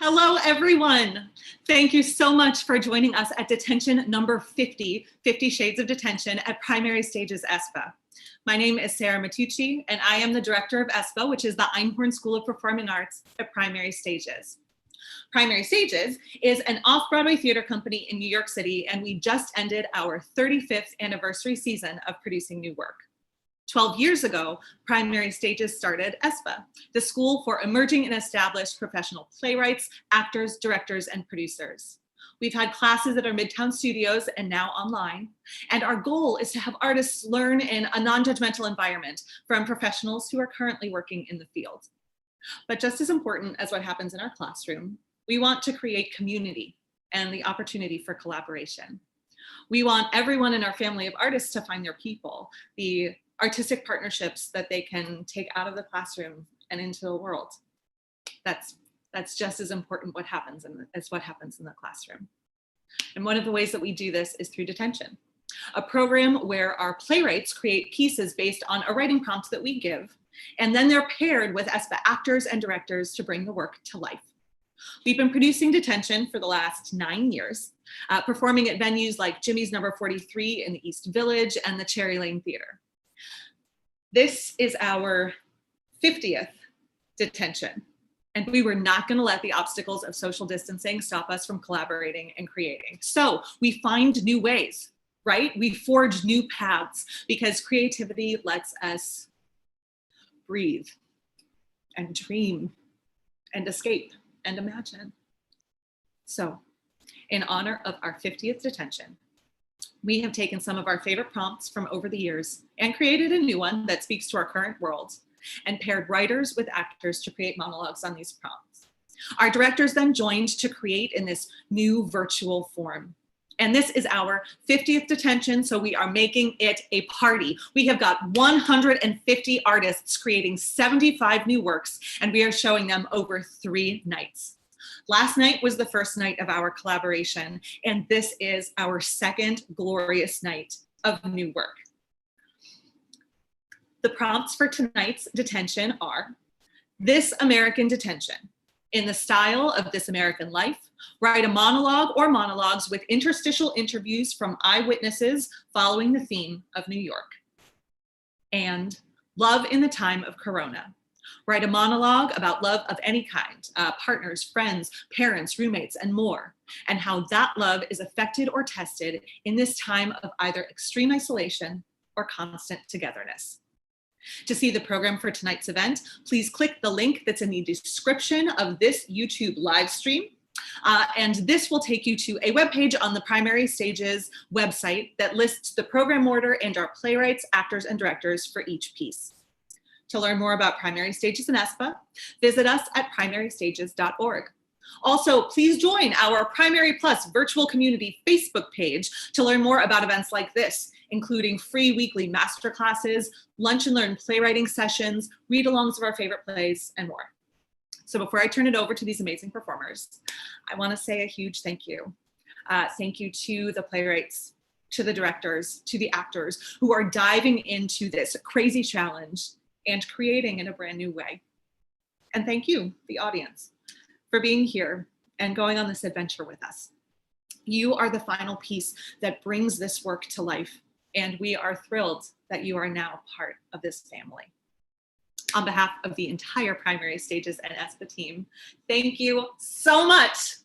Hello, everyone. Thank you so much for joining us at detention number 50, 50 Shades of Detention at Primary Stages ESPA. My name is Sarah Matucci, and I am the director of ESPA, which is the Einhorn School of Performing Arts at Primary Stages. Primary Stages is an off-Broadway theater company in New York City, and we just ended our 35th anniversary season of producing new work. 12 years ago, Primary Stages started ESPA, the School for Emerging and Established Professional Playwrights, Actors, Directors, and Producers. We've had classes at our Midtown studios and now online, and our goal is to have artists learn in a non-judgmental environment from professionals who are currently working in the field. But just as important as what happens in our classroom, we want to create community and the opportunity for collaboration. We want everyone in our family of artists to find their people, the artistic partnerships that they can take out of the classroom and into the world. That's just as important as what happens in the classroom. And one of the ways that we do this is through detention, a program where our playwrights create pieces based on a writing prompt that we give, and then they're paired with ESPA actors and directors to bring the work to life. We've been producing detention for the last 9 years, performing at venues like Jimmy's Number 43 in the East Village and the Cherry Lane Theater. This is our 50th detention, and we were not going to let the obstacles of social distancing stop us from collaborating and creating. So we find new ways, right? We forge new paths because creativity lets us breathe and dream and escape and imagine. So in honor of our 50th detention, we have taken some of our favorite prompts from over the years and created a new one that speaks to our current world and paired writers with actors to create monologues on these prompts. Our directors then joined to create in this new virtual form. And this is our 50th detention, so we are making it a party. We have got 150 artists creating 75 new works, and we are showing them over 3 nights. Last night was the first night of our collaboration, and this is our second glorious night of new work. The prompts for tonight's detention are: This American Detention. In the style of This American Life, write a monologue or monologues with interstitial interviews from eyewitnesses following the theme of New York. And Love in the Time of Corona. Write a monologue about love of any kind, partners, friends, parents, roommates, and more, and how that love is affected or tested in this time of either extreme isolation or constant togetherness. To see the program for tonight's event, please click the link that's in the description of this YouTube live stream. And this will take you to a webpage on the Primary Stages website that lists the program order and our playwrights, actors, and directors for each piece. To learn more about Primary Stages and ESPA, visit us at primarystages.org. Also, please join our Primary Plus virtual community Facebook page to learn more about events like this, including free weekly masterclasses, lunch and learn playwriting sessions, read-alongs of our favorite plays, and more. So before I turn it over to these amazing performers, I want to say a huge thank you. Thank you to the playwrights, to the directors, to the actors who are diving into this crazy challenge and creating in a brand new way. And thank you, the audience, for being here and going on this adventure with us. You are the final piece that brings this work to life, and we are thrilled that you are now part of this family. On behalf of the entire Primary Stages and ESPA team, thank you so much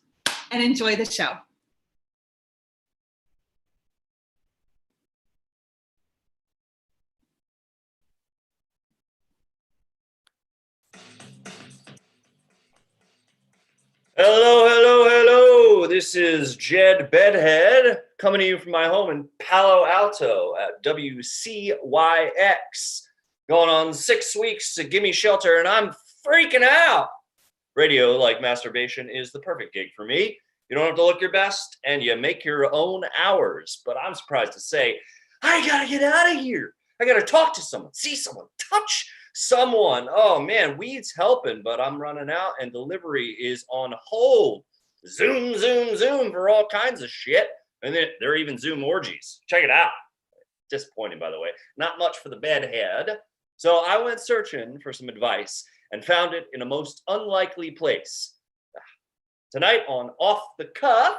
and enjoy the show. Hello, hello, hello. This is Jed Bedhead coming to you from my home in Palo Alto at WCYX. Going on 6 weeks to Gimme Shelter, and I'm freaking out. Radio, like masturbation, is the perfect gig for me. You don't have to look your best, and you make your own hours. But I'm surprised to say, I gotta get out of here. I gotta talk to someone, see someone, touch someone. Oh man, weed's helping, but I'm running out and delivery is on hold. Zoom, zoom, zoom for all kinds of shit. And then there are even Zoom orgies. Check it out. Disappointing, by the way. Not much for the bedhead. So I went searching for some advice and found it in a most unlikely place. Tonight on Off the Cuff,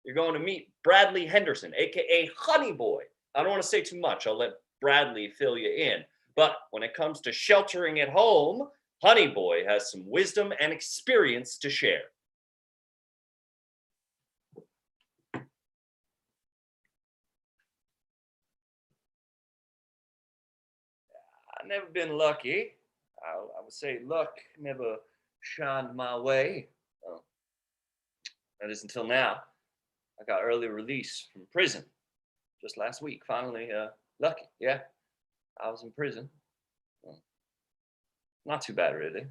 you're going to meet Bradley Henderson, aka Honey Boy. I don't want to say too much. I'll let Bradley fill you in. But when it comes to sheltering at home, Honey Boy has some wisdom and experience to share. I've never been lucky. I would say luck never shined my way. That is until now. I got early release from prison just last week. Finally, lucky. Yeah, I was in prison. Not too bad, really.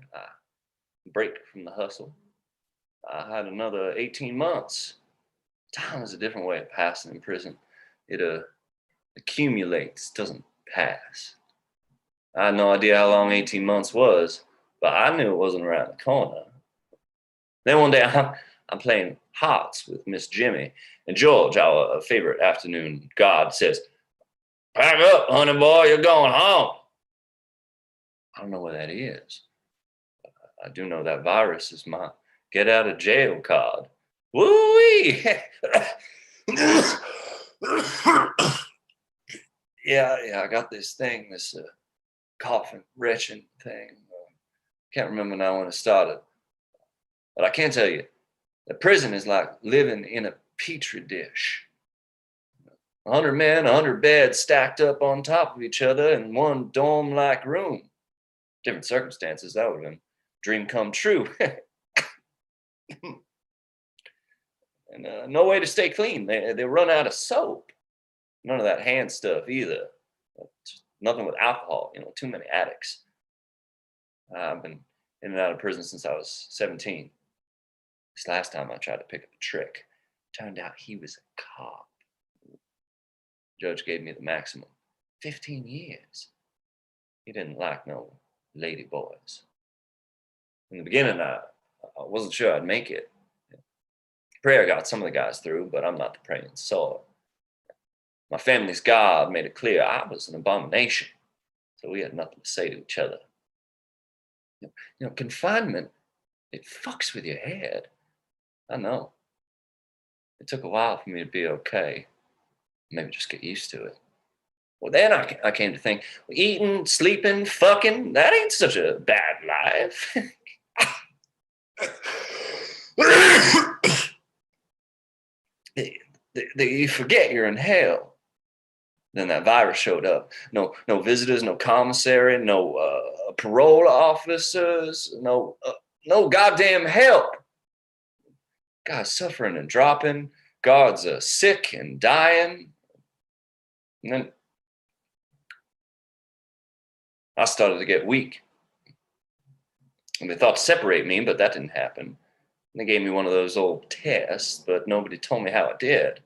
Break from the hustle. I had another 18 months. Time is a different way of passing in prison. It accumulates, doesn't pass. I had no idea how long 18 months was, but I knew it wasn't around the corner. Then one day I'm playing hearts with Miss Jimmy, and George, our favorite afternoon god, says, "Pack up, honey boy, you're going home." I don't know what that is. I do know that virus is my get out of jail card. Woo-wee! Yeah, I got this thing, this coughing, retching thing. Can't remember now when it started. But I can tell you, that prison is like living in a petri dish. 100 men, 100 beds stacked up on top of each other in one dome-like room. Different circumstances, that would have been a dream come true. And no way to stay clean. They run out of soap. None of that hand stuff either. Just nothing with alcohol, too many addicts. I've been in and out of prison since I was 17. This last time I tried to pick up a trick. Turned out he was a cop. Judge gave me the maximum, 15 years. He didn't like no lady boys. In the beginning, I wasn't sure I'd make it. Prayer got some of the guys through, but I'm not the praying sort. My family's God made it clear I was an abomination, so we had nothing to say to each other. Confinement, it fucks with your head. I know. It took a while for me to be okay. Maybe just get used to it. Well, then I came to think, eating, sleeping, fucking, that ain't such a bad life. You forget you're in hell. Then that virus showed up. No visitors, no commissary, no parole officers, no goddamn help. Guys suffering and dropping. Guards sick and dying. And then I started to get weak. And they thought to separate me, but that didn't happen. And they gave me one of those old tests, but nobody told me how it did.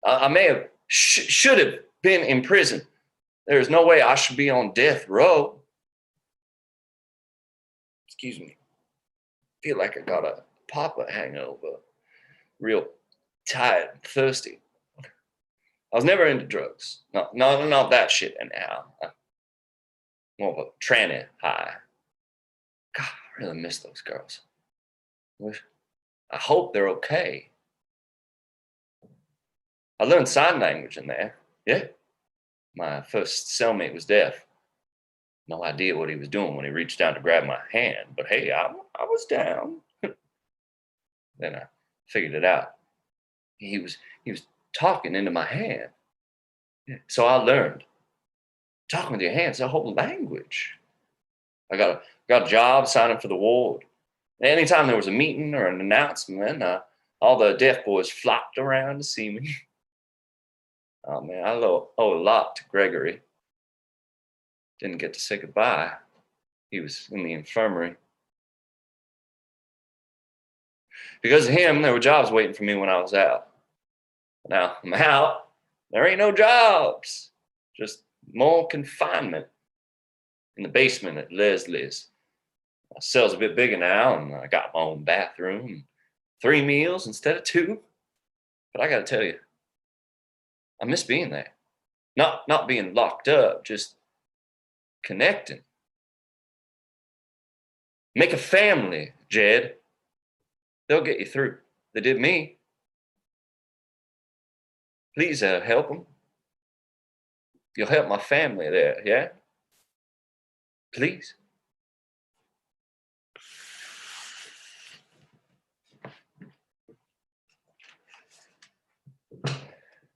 I may have, should have been in prison. There's no way I should be on death row. Excuse me. Feel like I got a Papa hangover. Real tired, thirsty. I was never into drugs. Not that shit anyhow. More of a tranny high. God, I really miss those girls. I hope they're okay. I learned sign language in there. Yeah. My first cellmate was deaf. No idea what he was doing when he reached down to grab my hand. But hey, I was down. Then I figured it out. He was talking into my hand. Yeah. So I learned. Talking with your hands, the whole language. I got a job signing for the ward. Anytime there was a meeting or an announcement, all the deaf boys flocked around to see me. Oh man, I owe a lot to Gregory. Didn't get to say goodbye. He was in the infirmary. Because of him, there were jobs waiting for me when I was out. Now I'm out. There ain't no jobs. Just more confinement. In the basement at Leslie's. My cell's a bit bigger now, and I got my own bathroom. 3 meals instead of 2. But I gotta tell you, I miss being there. Not being locked up, just connecting. Make a family, Jed. They'll get you through. They did me. Please help them. You'll help my family there, yeah? Please.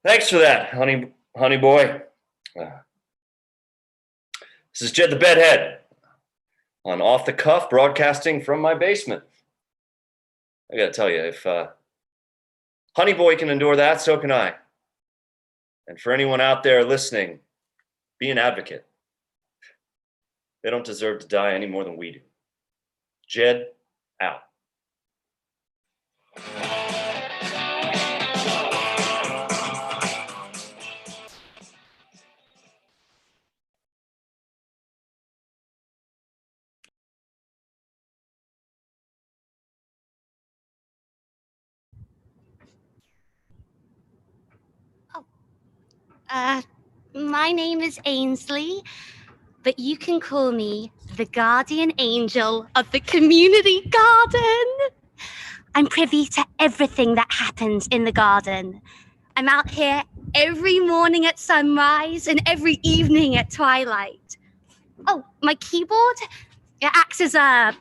Thanks for that, honey boy. This is Jed the Bedhead on Off the Cuff, broadcasting from my basement. I gotta tell you, if Honey Boy can endure that, so can I. And for anyone out there listening, be an advocate. They don't deserve to die any more than we do. Jed, out. My name is Ainsley, but you can call me the guardian angel of the community garden. I'm privy to everything that happens in the garden. I'm out here every morning at sunrise and every evening at twilight. Oh, my keyboard? It acts as a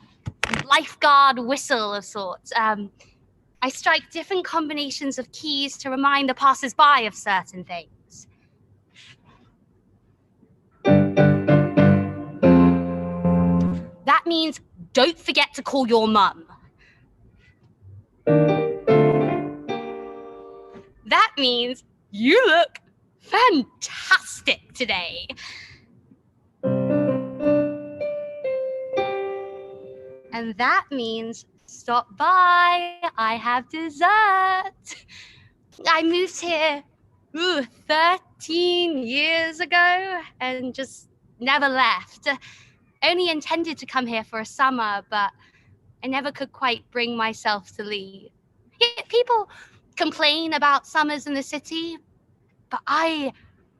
lifeguard whistle of sorts. I strike different combinations of keys to remind the passers-by of certain things. That means don't forget to call your mum. That means you look fantastic today. And that means stop by, I have dessert. I moved here 13 years ago and just never left. Only intended to come here for a summer, but I never could quite bring myself to leave. Yeah, people complain about summers in the city, but I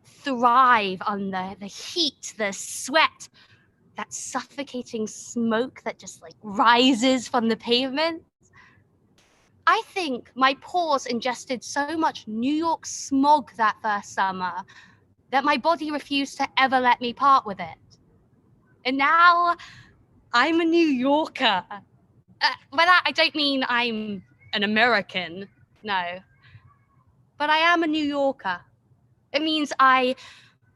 thrive on the heat, the sweat, that suffocating smoke that just like rises from the pavement. I think my pores ingested so much New York smog that first summer that my body refused to ever let me part with it. And now I'm a New Yorker. By that, I don't mean I'm an American, no. But I am a New Yorker. It means I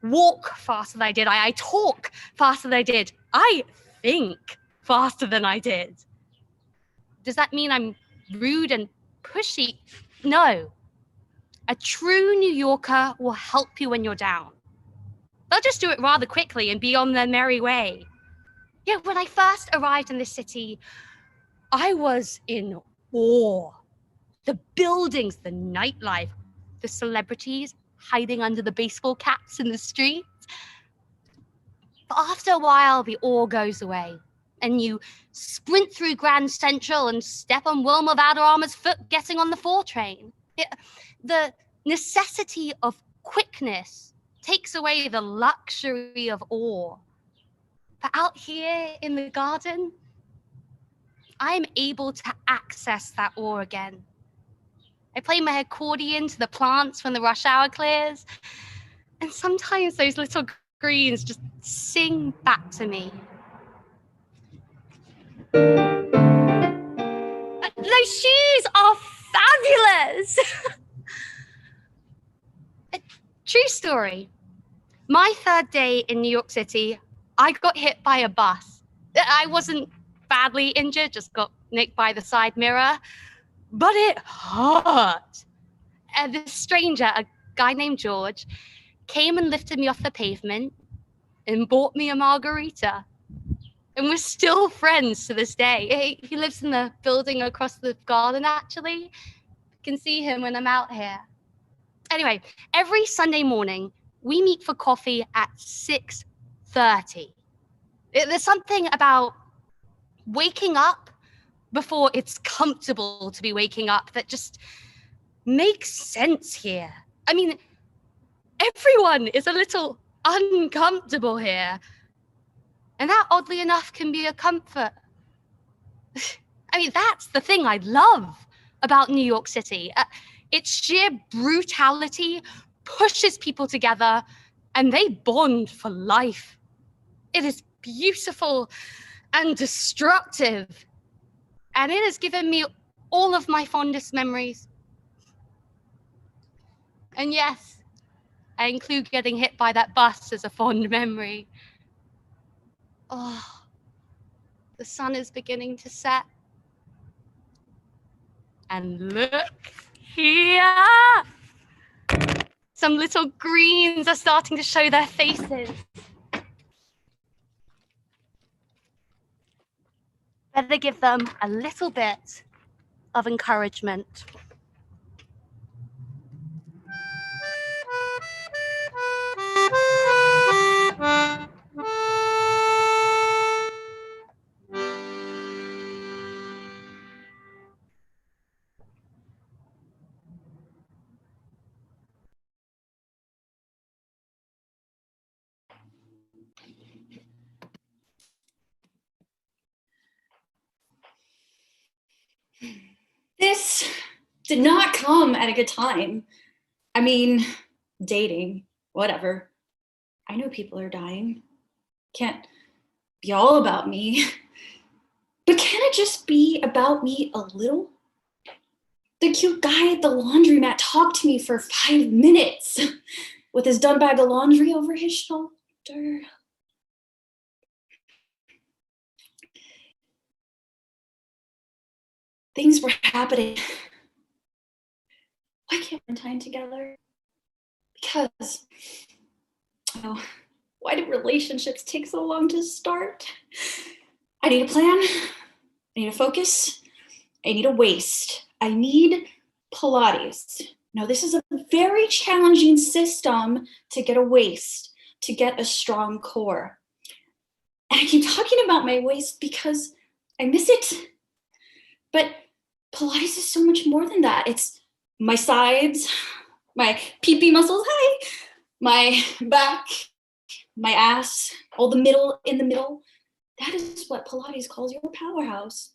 walk faster than I did. I talk faster than I did. I think faster than I did. Does that mean I'm rude and pushy? No. A true New Yorker will help you when you're down. They'll just do it rather quickly and be on their merry way. Yeah, when I first arrived in this city, I was in awe. The buildings, the nightlife, the celebrities hiding under the baseball caps in the streets. But after a while, the awe goes away, and you sprint through Grand Central and step on Wilma Valderrama's foot getting on the 4 train. The necessity of quickness takes away the luxury of awe. But out here in the garden, I'm able to access that awe again. I play my accordion to the plants when the rush hour clears, and sometimes those little greens just sing back to me. Those shoes are fabulous! A true story. My 3rd day in New York City, I got hit by a bus. I wasn't badly injured, just got nicked by the side mirror, but it hurt. And this stranger, a guy named George, came and lifted me off the pavement and bought me a margarita. And we're still friends to this day. He lives in the building across the garden, actually. You can see him when I'm out here. Anyway, every Sunday morning, we meet for coffee at 6:30. There's something about waking up before it's comfortable to be waking up that just makes sense here. I mean, everyone is a little uncomfortable here. And that, oddly enough, can be a comfort. I mean, that's the thing I love about New York City. Its sheer brutality pushes people together and they bond for life. It is beautiful and destructive. And it has given me all of my fondest memories. And yes, I include getting hit by that bus as a fond memory. Oh, the sun is beginning to set. And look here. Some little greens are starting to show their faces. Better give them a little bit of encouragement. This did not come at a good time. I mean, dating, whatever. I know people are dying. Can't be all about me. But can it just be about me a little? The cute guy at the laundromat talked to me for 5 minutes with his done bag of laundry over his shoulder. Things were happening. Why can't we time together? Because, oh, why do relationships take so long to start? I need a plan. I need a focus. I need a waist. I need Pilates. Now, this is a very challenging system to get a waist, to get a strong core. And I keep talking about my waist because I miss it. But Pilates is so much more than that. It's my sides, my pee-pee muscles, hi, my back, my ass, all the middle in the middle. That is what Pilates calls your powerhouse.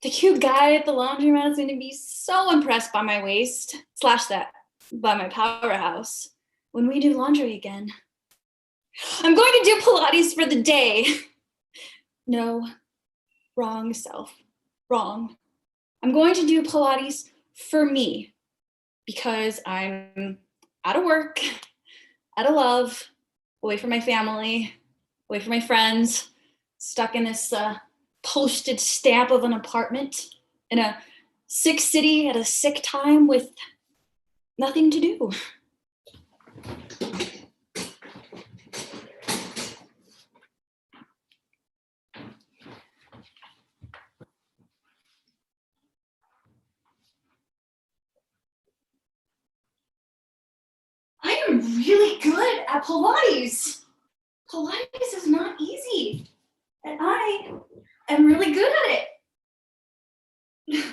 The cute guy at the laundromat is going to be so impressed by my waist, slash that, by my powerhouse, when we do laundry again. I'm going to do Pilates for the day. No, wrong self, wrong. I'm going to do Pilates for me because I'm out of work, out of love, away from my family, away from my friends, stuck in this postage stamp of an apartment in a sick city at a sick time with nothing to do. I am really good at Pilates. Pilates is not easy, and I am really good at it.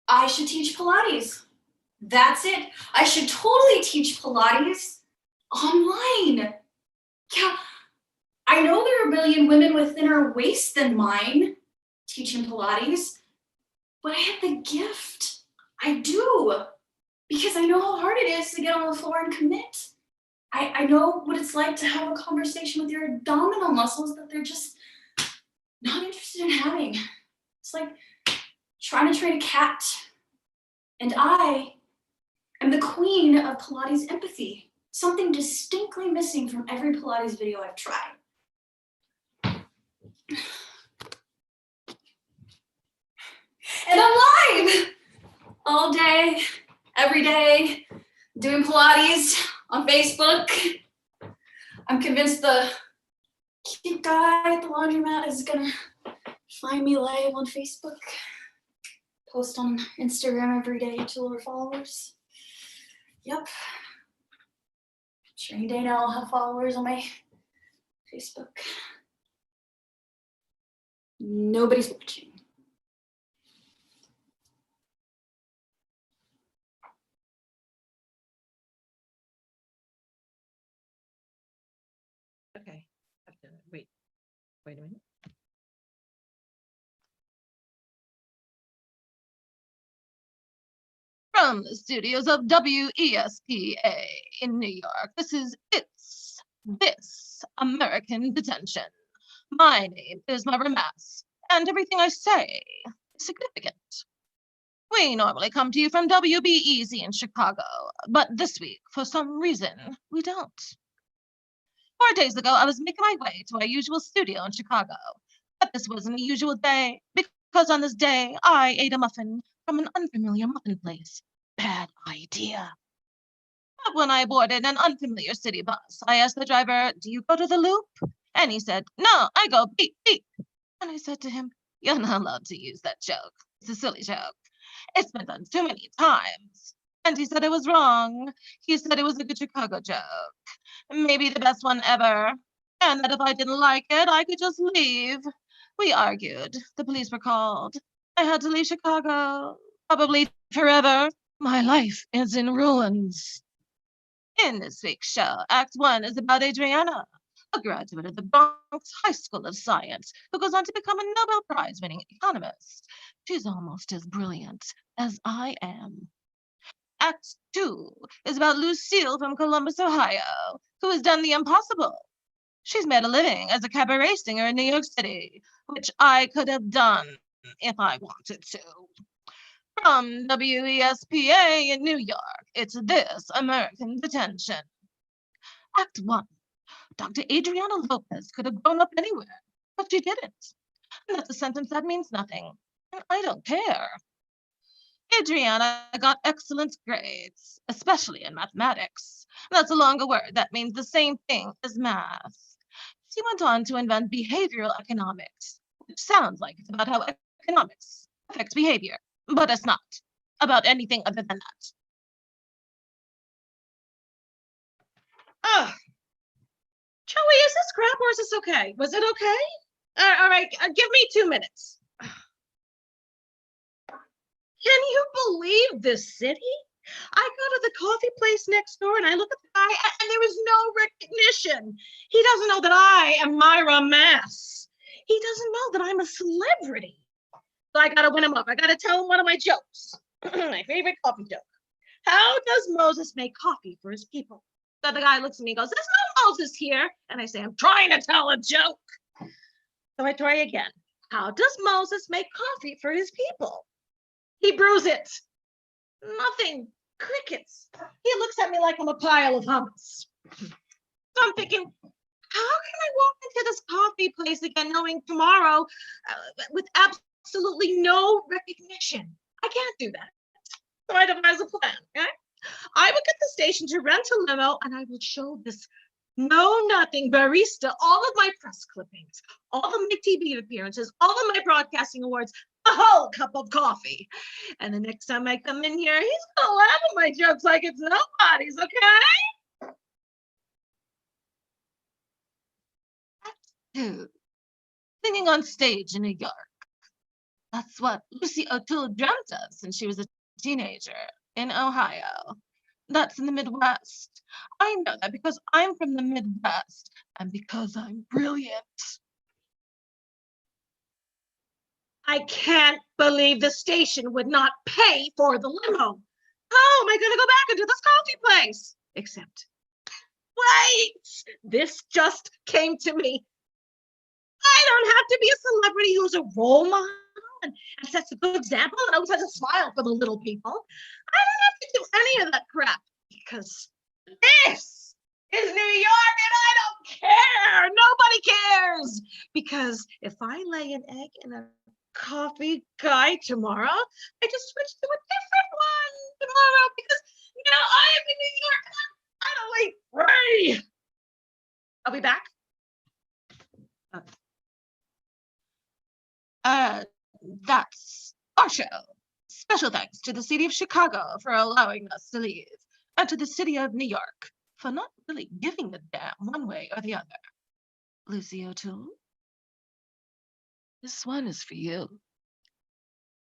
I should teach Pilates. That's it. I should totally teach Pilates online. Yeah, I know there are a billion women with thinner waists than mine teaching Pilates, but I have the gift. I do, because I know how hard it is to get on the floor and commit. I know what it's like to have a conversation with your abdominal muscles that they're just not interested in having. It's like trying to train a cat. And I am the queen of Pilates empathy, something distinctly missing from every Pilates video I've tried. And I'm live all day, every day, doing Pilates on Facebook. I'm convinced the cute guy at the laundromat is gonna find me live on Facebook. Post on Instagram every day to lower followers. Yep. Sure, any day now I'll have followers on my Facebook. Nobody's watching. Okay, I've done it. Wait a minute. From the studios of WESPA in New York, this is This American Detention. My name is Myra Mass, and everything I say is significant. We normally come to you from WBEZ in Chicago, but this week, for some reason, we don't. 4 days ago, I was making my way to our usual studio in Chicago, but this wasn't a usual day, because on this day, I ate a muffin from an unfamiliar muffin place. Bad idea. But when I boarded an unfamiliar city bus, I asked the driver, "Do you go to the Loop?" And he said, "No, I go beep, beep." And I said to him, "You're not allowed to use that joke. It's a silly joke. It's been done too many times." And he said it was wrong. He said it was a good Chicago joke. Maybe the best one ever. And that if I didn't like it, I could just leave. We argued. The police were called. I had to leave Chicago. Probably forever. My life is in ruins. In this week's show, Act 1 is about Adriana, a graduate of the Bronx High School of Science who goes on to become a Nobel Prize-winning economist. She's almost as brilliant as I am. Act 2 is about Lucille from Columbus, Ohio, who has done the impossible. She's made a living as a cabaret singer in New York City, which I could have done if I wanted to. From WESPA in New York, it's This American Detention. Act 1. Dr. Adriana Lopez could have grown up anywhere, but she didn't. And that's a sentence that means nothing, and I don't care. Adriana got excellent grades, especially in mathematics. That's a longer word that means the same thing as math. She went on to invent behavioral economics, which sounds like it's about how economics affects behavior, but it's not about anything other than that. Oh, Joey, is this crap or is this okay? Was it okay? All right, give me 2 minutes. Can you believe this city? I go to the coffee place next door and I look at the guy and there is no recognition. He doesn't know that I am Myra Mass. He doesn't know that I'm a celebrity. So I gotta win him up. I gotta tell him one of my jokes. My favorite coffee joke. How does Moses make coffee for his people? So the guy looks at me and goes, "There's no Moses here." And I say, "I'm trying to tell a joke." So I try again. How does Moses make coffee for his people? He brews it. Nothing. Crickets. He looks at me like I'm a pile of hummus. So I'm thinking, how can I walk into this coffee place again knowing tomorrow with absolutely no recognition? I can't do that. So I devise a plan, okay? I will get the station to rent a limo and I will show this know-nothing barista all of my press clippings, all of my TV appearances, all of my broadcasting awards, a whole cup of coffee. And the next time I come in here, he's gonna laugh at my jokes like it's nobody's, okay? Act 2. Singing on stage in New York. That's what Lucy O'Toole dreamt of since she was a teenager in Ohio. That's in the Midwest. I know that because I'm from the Midwest and because I'm brilliant. I can't believe the station would not pay for the limo. How am I gonna go back into this coffee place? Except, wait, this just came to me. I don't have to be a celebrity who's a role model and sets a good example and always has a smile for the little people. I don't have to do any of that crap because this is New York and I don't care. Nobody cares. Because if I lay an egg in a coffee guy tomorrow, I just switch to a different one tomorrow because now I am in New York and I'm finally free. I'll be back. That's our show. Special thanks to the city of Chicago for allowing us to leave, and to the city of New York for not really giving a damn one way or the other. Lucy O'Toole, this one is for you.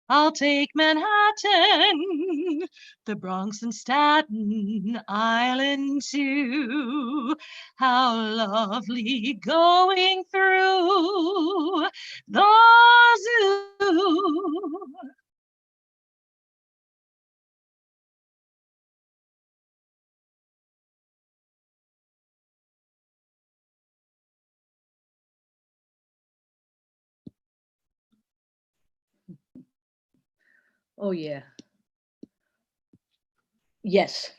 I'll take Manhattan, the Bronx and Staten Island too. How lovely going through the zoo. Oh, yeah. Yes.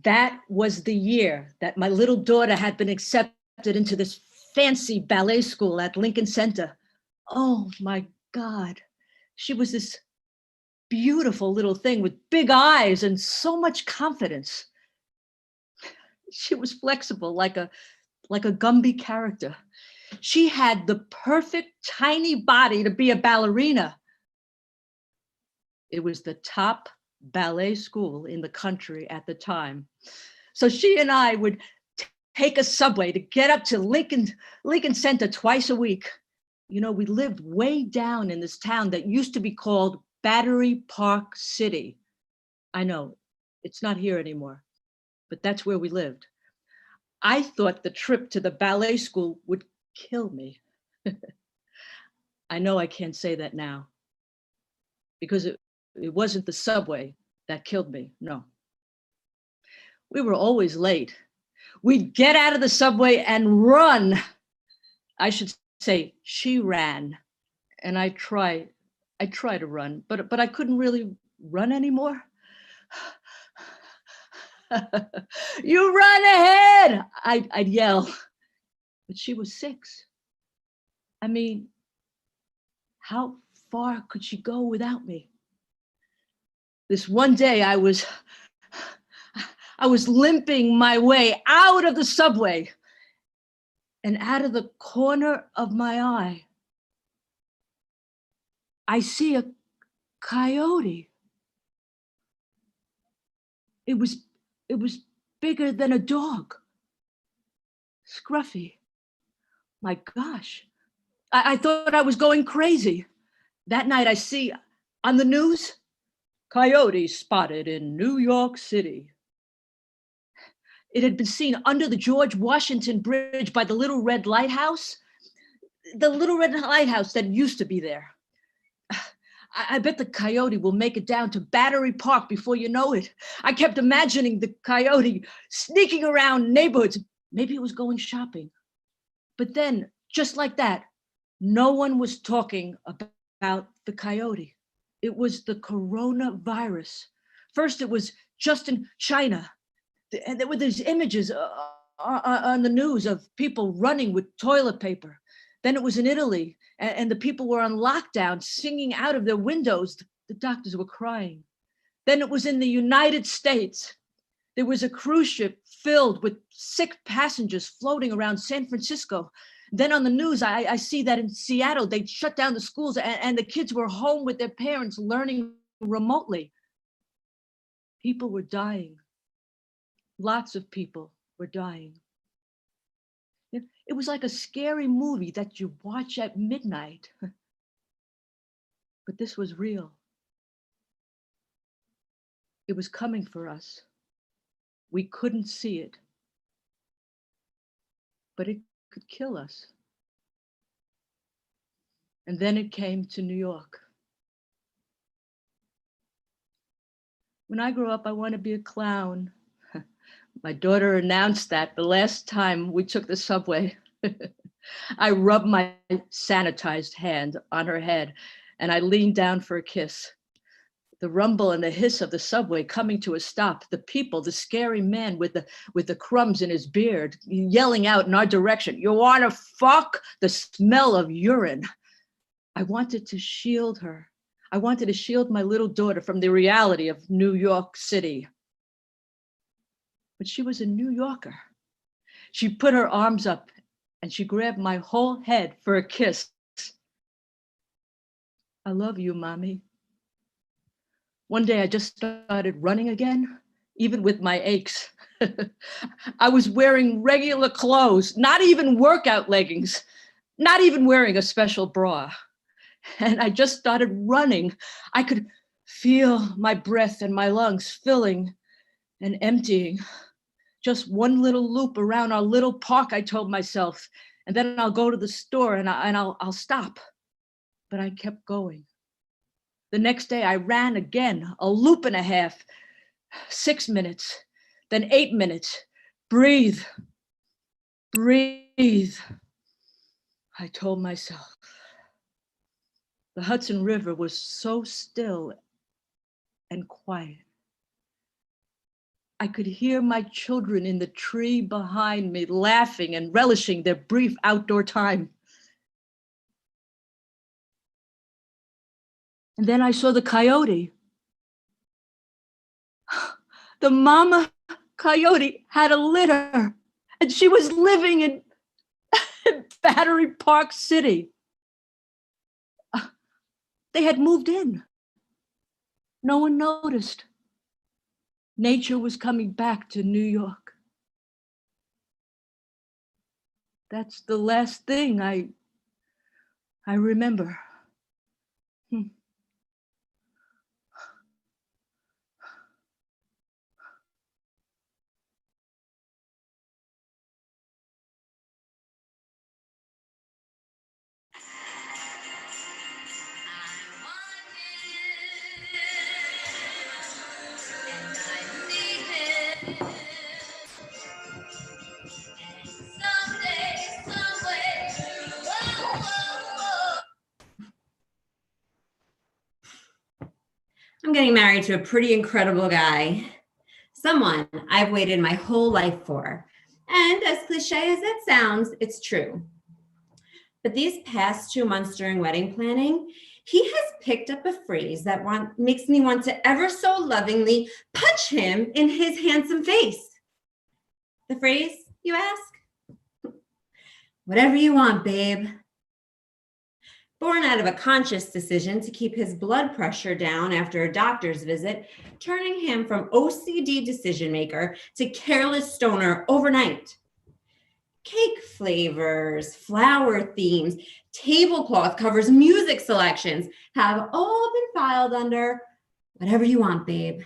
That was the year that my little daughter had been accepted into this fancy ballet school at Lincoln Center. Oh my God. She was this beautiful little thing with big eyes and so much confidence. She was flexible like a Gumby character. She had the perfect tiny body to be a ballerina. It was the top ballet school in the country at the time. So she and I would take a subway to get up to Lincoln Center twice a week. You know, we lived way down in this town that used to be called Battery Park City. I know, it's not here anymore, but that's where we lived. I thought the trip to the ballet school would kill me. I know I can't say that now because it wasn't the subway that killed me, no. We were always late. We'd get out of the subway and run. I should say she ran, and I try to run, but I couldn't really run anymore. You run ahead, I'd yell. But she was 6. I mean, how far could she go without me? This one day I was limping my way out of the subway, and out of the corner of my eye, I see a coyote. It was bigger than a dog. Scruffy. My gosh, I thought I was going crazy. That night I see on the news, coyote spotted in New York City. It had been seen under the George Washington Bridge by the Little Red Lighthouse. The Little Red Lighthouse that used to be there. I bet the coyote will make it down to Battery Park before you know it. I kept imagining the coyote sneaking around neighborhoods. Maybe it was going shopping. But then, just like that, no one was talking about the coyote. It was the coronavirus. First, it was just in China. And there were these images on the news of people running with toilet paper. Then it was in Italy, and the people were on lockdown, singing out of their windows. The doctors were crying. Then it was in the United States. There was a cruise ship filled with sick passengers floating around San Francisco. Then on the news, I see that in Seattle, they shut down the schools and the kids were home with their parents learning remotely. People were dying. Lots of people were dying. It was like a scary movie that you watch at midnight. But this was real. It was coming for us. We couldn't see it, but it could kill us. And then it came to New York. When I grow up, I want to be a clown. My daughter announced that the last time we took the subway. I rubbed my sanitized hand on her head and I leaned down for a kiss. The rumble and the hiss of the subway coming to a stop, the people, the scary man with the crumbs in his beard, yelling out in our direction, "You wanna fuck?" The smell of urine. I wanted to shield her. I wanted to shield my little daughter from the reality of New York City. But she was a New Yorker. She put her arms up and she grabbed my whole head for a kiss. I love you, Mommy. One day I just started running again, even with my aches. I was wearing regular clothes, not even workout leggings, not even wearing a special bra. And I just started running. I could feel my breath and my lungs filling and emptying. Just one little loop around our little park, I told myself, and then I'll go to the store and I'll stop. But I kept going. The next day I ran again, a loop and a half, 6 minutes, then 8 minutes. Breathe, breathe, I told myself. The Hudson River was so still and quiet. I could hear my children in the tree behind me laughing and relishing their brief outdoor time. And then I saw the coyote. The mama coyote had a litter, and she was living in Battery Park City. They had moved in. No one noticed. Nature was coming back to New York. That's the last thing I remember. I'm getting married to a pretty incredible guy, someone I've waited my whole life for. And as cliche as that sounds, it's true. But these past 2 months during wedding planning, he has picked up a phrase that makes me want to ever so lovingly punch him in his handsome face. The phrase, you ask? Whatever you want, babe. Born out of a conscious decision to keep his blood pressure down after a doctor's visit, turning him from OCD decision maker to careless stoner overnight. Cake flavors, flower themes, tablecloth covers, music selections have all been filed under whatever you want, babe.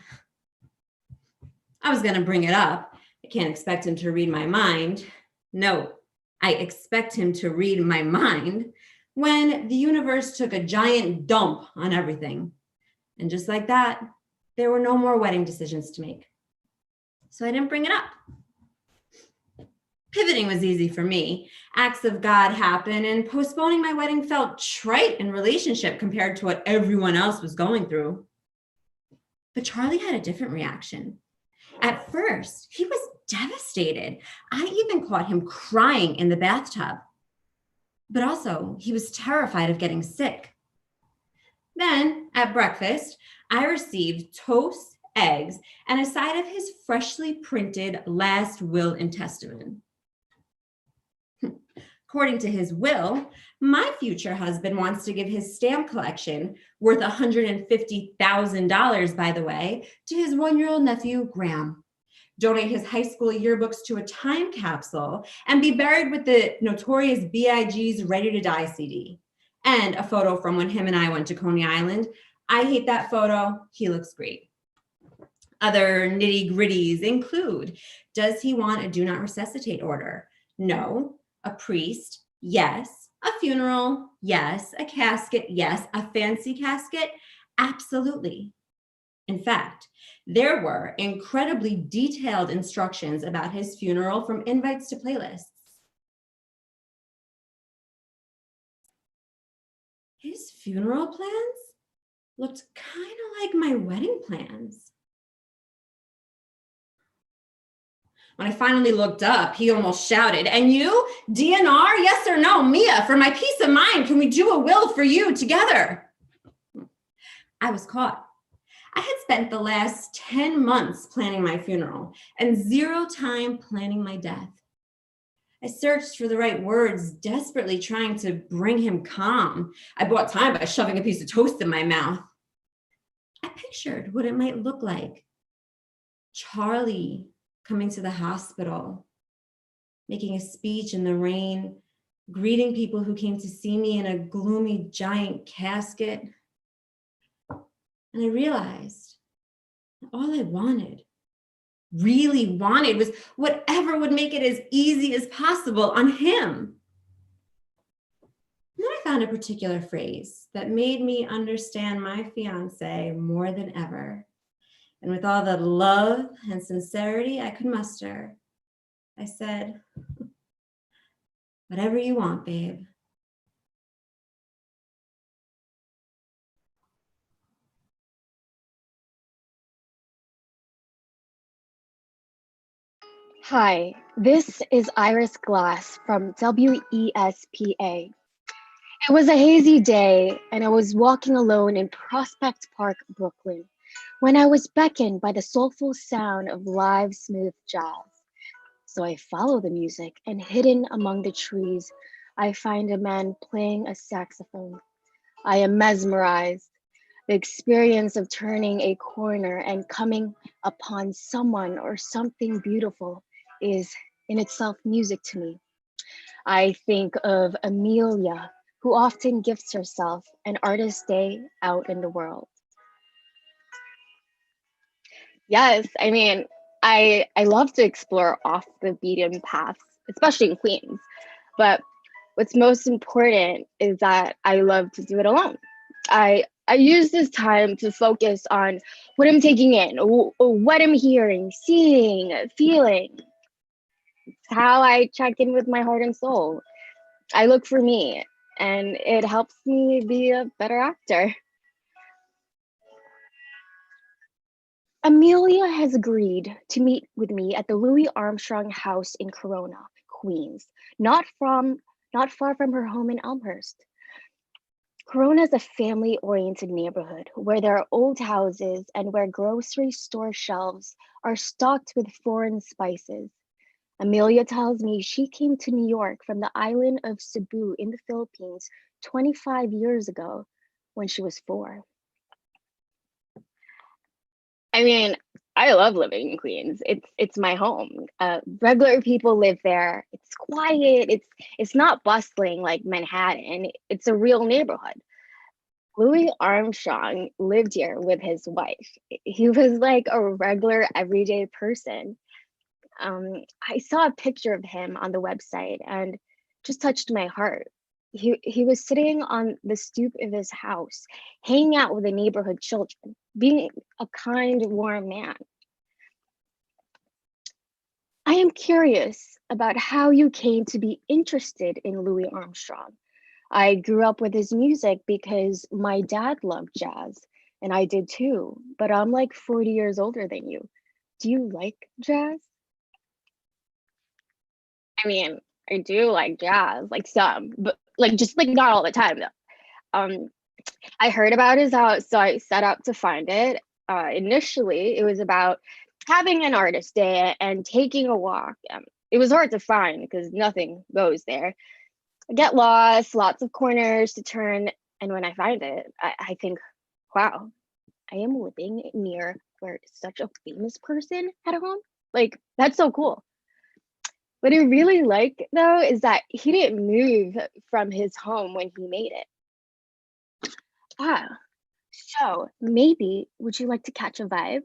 I was going to bring it up. I can't expect him to read my mind. No, I expect him to read my mind when the universe took a giant dump on everything. And just like that, there were no more wedding decisions to make. So I didn't bring it up. Pivoting was easy for me. Acts of God happened, and postponing my wedding felt trite in relationship compared to what everyone else was going through. But Charlie had a different reaction. At first, he was devastated. I even caught him crying in the bathtub. But also, he was terrified of getting sick. Then, at breakfast, I received toast, eggs, and a side of his freshly printed last will and testament. According to his will, my future husband wants to give his stamp collection, worth $150,000, by the way, to his 1-year-old nephew, Graham, donate his high school yearbooks to a time capsule, and be buried with the Notorious B.I.G.'s Ready to Die CD, and a photo from when him and I went to Coney Island. I hate that photo. He looks great. Other nitty-gritties include, does he want a do not resuscitate order? No. A priest? Yes. A funeral? Yes. A casket? Yes. A fancy casket? Absolutely. In fact, there were incredibly detailed instructions about his funeral, from invites to playlists. His funeral plans looked kind of like my wedding plans. When I finally looked up, he almost shouted, "And you, DNR, yes or no? Mia, for my peace of mind, can we do a will for you together?" I was caught. I had spent the last 10 months planning my funeral and 0 time planning my death. I searched for the right words, desperately trying to bring him calm. I bought time by shoving a piece of toast in my mouth. I pictured what it might look like. Charlie coming to the hospital, making a speech in the rain, greeting people who came to see me in a gloomy giant casket. And I realized that all I wanted, really wanted, was whatever would make it as easy as possible on him. And then I found a particular phrase that made me understand my fiance more than ever. And with all the love and sincerity I could muster, I said, "Whatever you want, babe." Hi, this is Iris Glass from WESPA. It was a hazy day, and I was walking alone in Prospect Park, Brooklyn, when I was beckoned by the soulful sound of live, smooth jazz. So I follow the music, and hidden among the trees, I find a man playing a saxophone. I am mesmerized. The experience of turning a corner and coming upon someone or something beautiful is in itself music to me. I think of Amelia, who often gifts herself an artist day out in the world. Yes, I mean, I love to explore off the beaten paths, especially in Queens. But what's most important is that I love to do it alone. I use this time to focus on what I'm taking in, what I'm hearing, seeing, feeling. It's how I check in with my heart and soul. I look for me, and it helps me be a better actor. Amelia has agreed to meet with me at the Louis Armstrong house in Corona, Queens, not far from her home in Elmhurst. Corona is a family-oriented neighborhood where there are old houses and where grocery store shelves are stocked with foreign spices. Amelia tells me she came to New York from the island of Cebu in the Philippines 25 years ago when she was 4. I mean, I love living in Queens. It's my home. Regular people live there. It's quiet. It's not bustling like Manhattan. It's a real neighborhood. Louis Armstrong lived here with his wife. He was like a regular everyday person. I saw a picture of him on the website and just touched my heart. He was sitting on the stoop of his house, hanging out with the neighborhood children, being a kind, warm man. I am curious about how you came to be interested in Louis Armstrong. I grew up with his music because my dad loved jazz, and I did too, but I'm like 40 years older than you. Do you like jazz? I mean, I do like jazz, like some, but like just like not all the time though. I heard about his house, so I set out to find it. Initially, it was about having an artist day and taking a walk. It was hard to find because nothing goes there. I get lost, lots of corners to turn, and when I find it, I think, wow, I am living near where such a famous person had a home. Like, that's so cool. What I really like, though, is that he didn't move from his home when he made it. Ah, so maybe would you like to catch a vibe?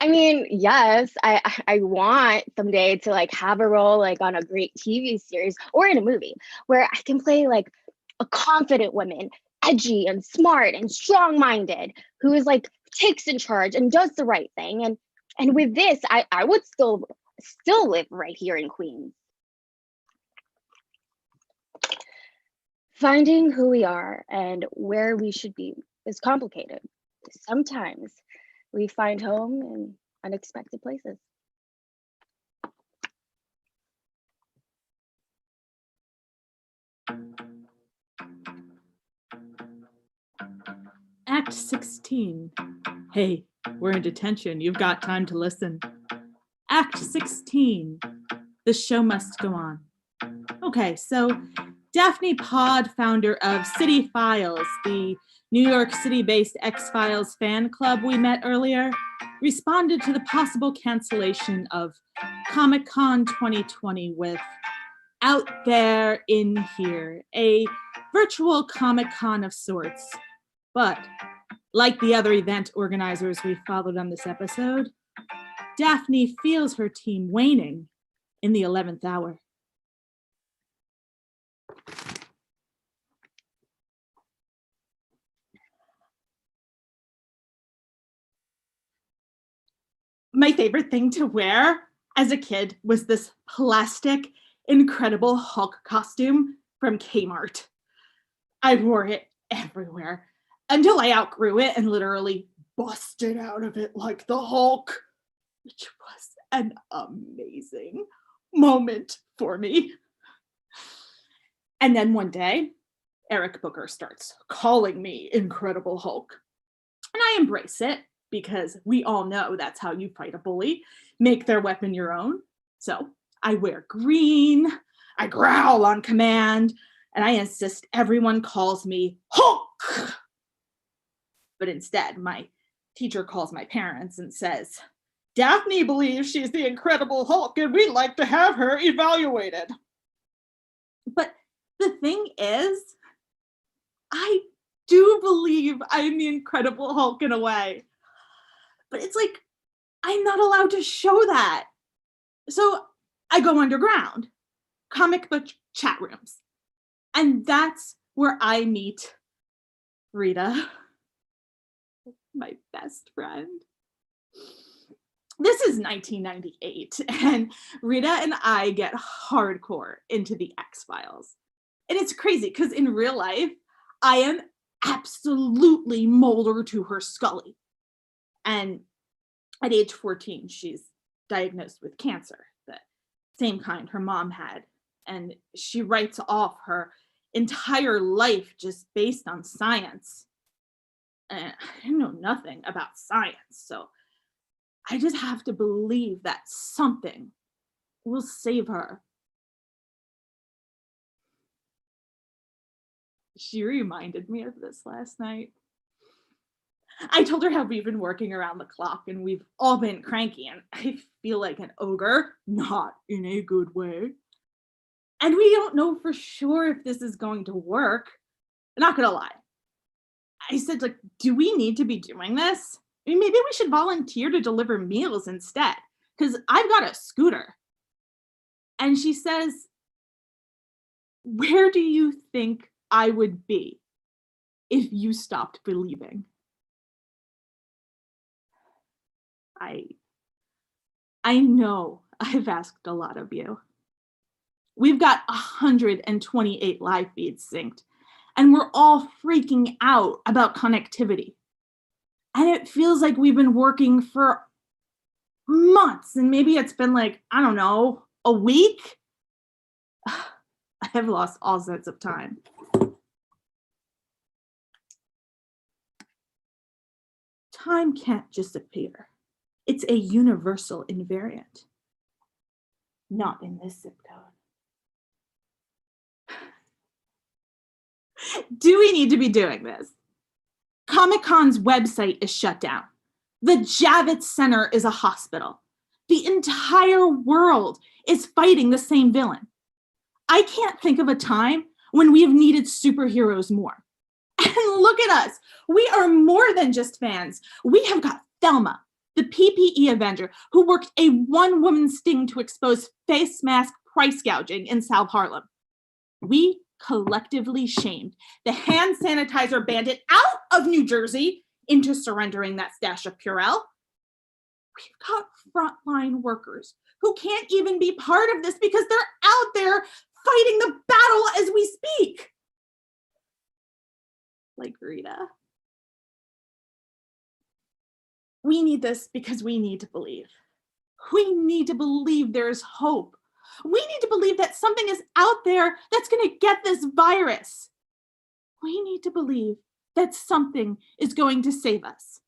I mean, yes, I want someday to like have a role like on a great TV series or in a movie where I can play like a confident woman, edgy and smart and strong-minded, who is like takes in charge and does the right thing. And with this, I would still live right here in Queens. Finding who we are and where we should be is complicated. Sometimes we find home in unexpected places. Act 16. Hey, we're in detention. You've got time to listen. Act 16. The show must go on. Okay, so Daphne Pod, founder of City Files, the New York City-based X-Files fan club we met earlier, responded to the possible cancellation of Comic-Con 2020 with Out There, In Here, a virtual Comic-Con of sorts. But like the other event organizers we followed on this episode, Daphne feels her team waning in the 11th hour. My favorite thing to wear as a kid was this plastic, incredible Hulk costume from Kmart. I wore it everywhere until I outgrew it and literally busted out of it like the Hulk, which was an amazing moment for me. And then one day, Eric Booker starts calling me Incredible Hulk. And I embrace it because we all know that's how you fight a bully. Make their weapon your own. So I wear green, I growl on command, and I insist everyone calls me Hulk. But instead, my teacher calls my parents and says, Daphne believes she's the Incredible Hulk and we'd like to have her evaluated. But the thing is, I do believe I'm the Incredible Hulk in a way. But it's like, I'm not allowed to show that. So I go underground, comic book chat rooms. And that's where I meet Rita, my best friend. This is 1998, and Rita and I get hardcore into the X-Files. And it's crazy, because in real life, I am absolutely Mulder to her Scully. And at age 14, she's diagnosed with cancer, the same kind her mom had. And she writes off her entire life just based on science. And I know nothing about science, so I just have to believe that something will save her. She reminded me of this last night. I told her how we've been working around the clock and we've all been cranky and I feel like an ogre, not in a good way. And we don't know for sure if this is going to work. I'm not gonna lie. I said, like, do we need to be doing this? I mean, maybe we should volunteer to deliver meals instead, because I've got a scooter. And she says, where do you think I would be if you stopped believing? I know I've asked a lot of you. We've got 128 live feeds synced, and we're all freaking out about connectivity. And it feels like we've been working for months, and maybe it's been like, I don't know, a week? I have lost all sense of time. Time can't just appear. It's a universal invariant. Not in this zip code. Do we need to be doing this? Comic-Con's website is shut down. The Javits Center is a hospital. The entire world is fighting the same villain. I can't think of a time when we have needed superheroes more. And look at us. We are more than just fans. We have got Thelma, the PPE Avenger, who worked a one-woman sting to expose face mask price gouging in South Harlem. We collectively shamed the hand sanitizer bandit out of New Jersey into surrendering that stash of Purell. We've got frontline workers who can't even be part of this because they're out there fighting the battle as we speak. Like Rita. We need this because we need to believe. We need to believe there's hope. We need to believe that something is out there that's going to get this virus. We need to believe that something is going to save us.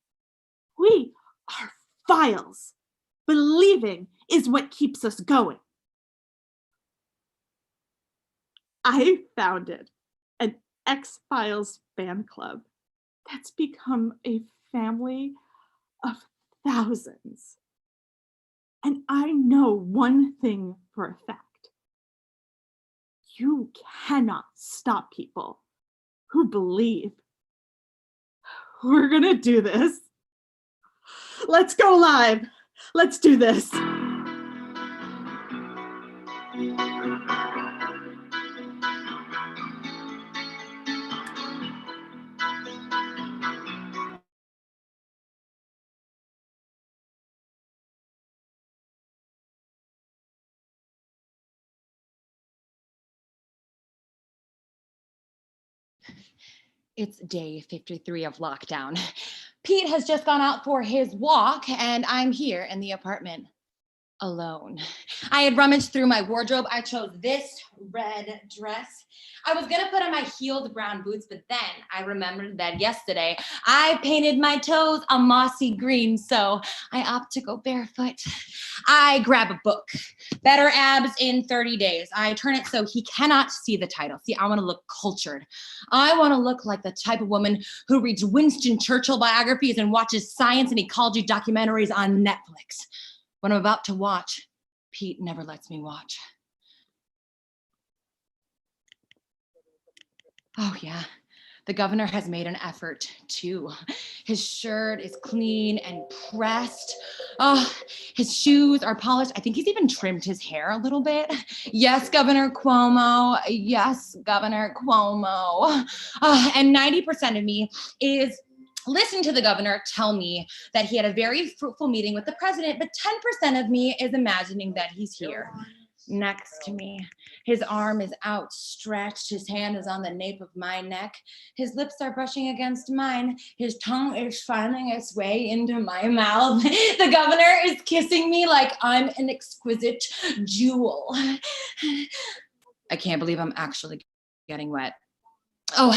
We are files. Believing is what keeps us going. I founded an X-Files fan club that's become a family of thousands. And I know one thing for a fact. You cannot stop people who believe. We're gonna do this. Let's go live. Let's do this. It's day 53 of lockdown. Pete has just gone out for his walk and I'm here in the apartment. alone. I had rummaged through my wardrobe. I chose this red dress. I was gonna put on my heeled brown boots, but then I remembered that yesterday I painted my toes a mossy green, so I opt to go barefoot. I grab a book, Better Abs in 30 Days. I turn it so he cannot see the title. See, I wanna look cultured. I wanna look like the type of woman who reads Winston Churchill biographies and watches science and ecology documentaries on Netflix. What I'm about to watch, Pete never lets me watch. Oh yeah, the governor has made an effort too. His shirt is clean and pressed. Oh, his shoes are polished. I think he's even trimmed his hair a little bit. Yes, Governor Cuomo. Yes, Governor Cuomo. And 90% of me is listen to the governor tell me that he had a very fruitful meeting with the president, but 10% of me is imagining that he's here next to me. His arm is outstretched. His hand is on the nape of my neck. His lips are brushing against mine. His tongue is finding its way into my mouth. The governor is kissing me like I'm an exquisite jewel. I can't believe I'm actually getting wet. Oh,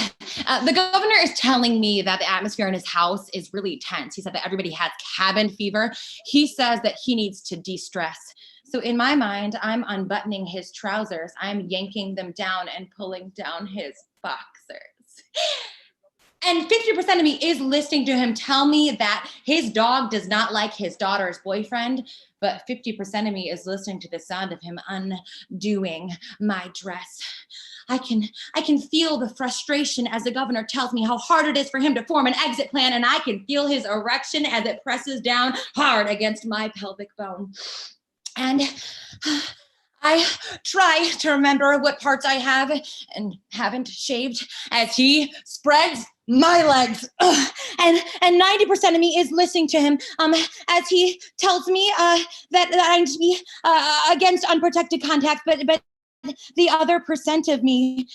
the governor is telling me that the atmosphere in his house is really tense. He said that everybody has cabin fever. He says that he needs to de-stress. So in my mind, I'm unbuttoning his trousers. I'm yanking them down and pulling down his boxers. And 50% of me is listening to him tell me that his dog does not like his daughter's boyfriend, but 50% of me is listening to the sound of him undoing my dress. I can feel the frustration as the governor tells me how hard it is for him to form an exit plan, and I can feel his erection as it presses down hard against my pelvic bone. And I try to remember what parts I have and haven't shaved as he spreads my legs. And 90% of me is listening to him as he tells me that I'm to be against unprotected contact, but the other percent of me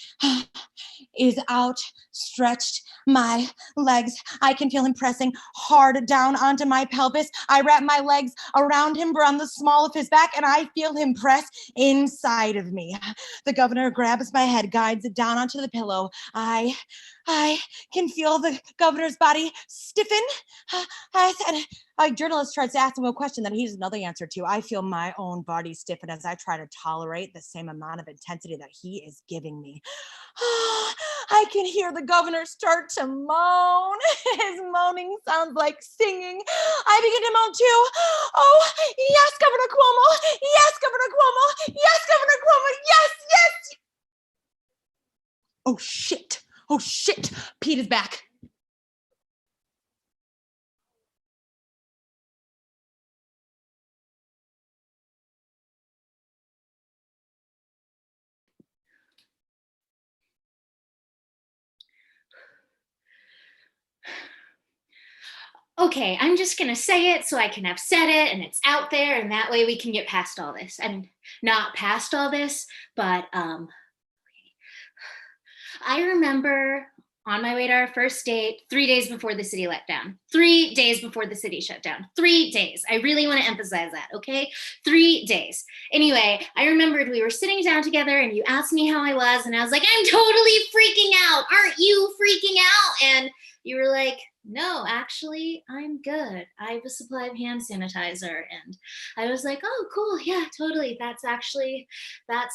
is outstretched my legs. I can feel him pressing hard down onto my pelvis. I wrap my legs around him, around the small of his back, and I feel him press inside of me. The governor grabs my head, guides it down onto the pillow. I can feel the governor's body stiffen. And a journalist tries to ask him a question that he doesn't know the answer to. I feel my own body stiffen as I try to tolerate the same amount of intensity that he is giving me. I can hear the governor start to moan. His moaning sounds like singing. I begin to moan too. Oh, yes, Governor Cuomo. Yes, Governor Cuomo. Yes, Governor Cuomo. Yes, yes. Oh, shit. Oh, shit. Pete is back. Okay, I'm just gonna say it so I can have said it and it's out there, and that way we can get past all this. I mean, not past all this, but I remember on my way to our first date 3 days before the city let down. 3 days before the city shut down. 3 days. I really want to emphasize that, okay? 3 days. Anyway, I remembered we were sitting down together and you asked me how I was, and I was like, I'm totally freaking out. Aren't you freaking out? And you were like, no, actually, I'm good. I have a supply of hand sanitizer. And I was like, oh, cool. Yeah, totally. That's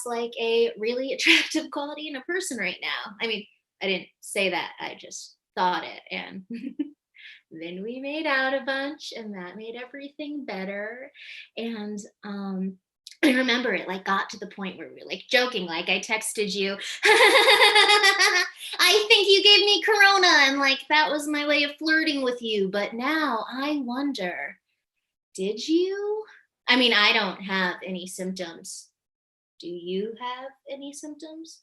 like a really attractive quality in a person right now. I mean, I didn't say that. I just thought it. And then we made out a bunch, and that made everything better. And I remember it like got to the point where we were like joking, like I texted you, I think you gave me corona, and like that was my way of flirting with you. But now I wonder, did you? I mean, I don't have any symptoms. Do you have any symptoms?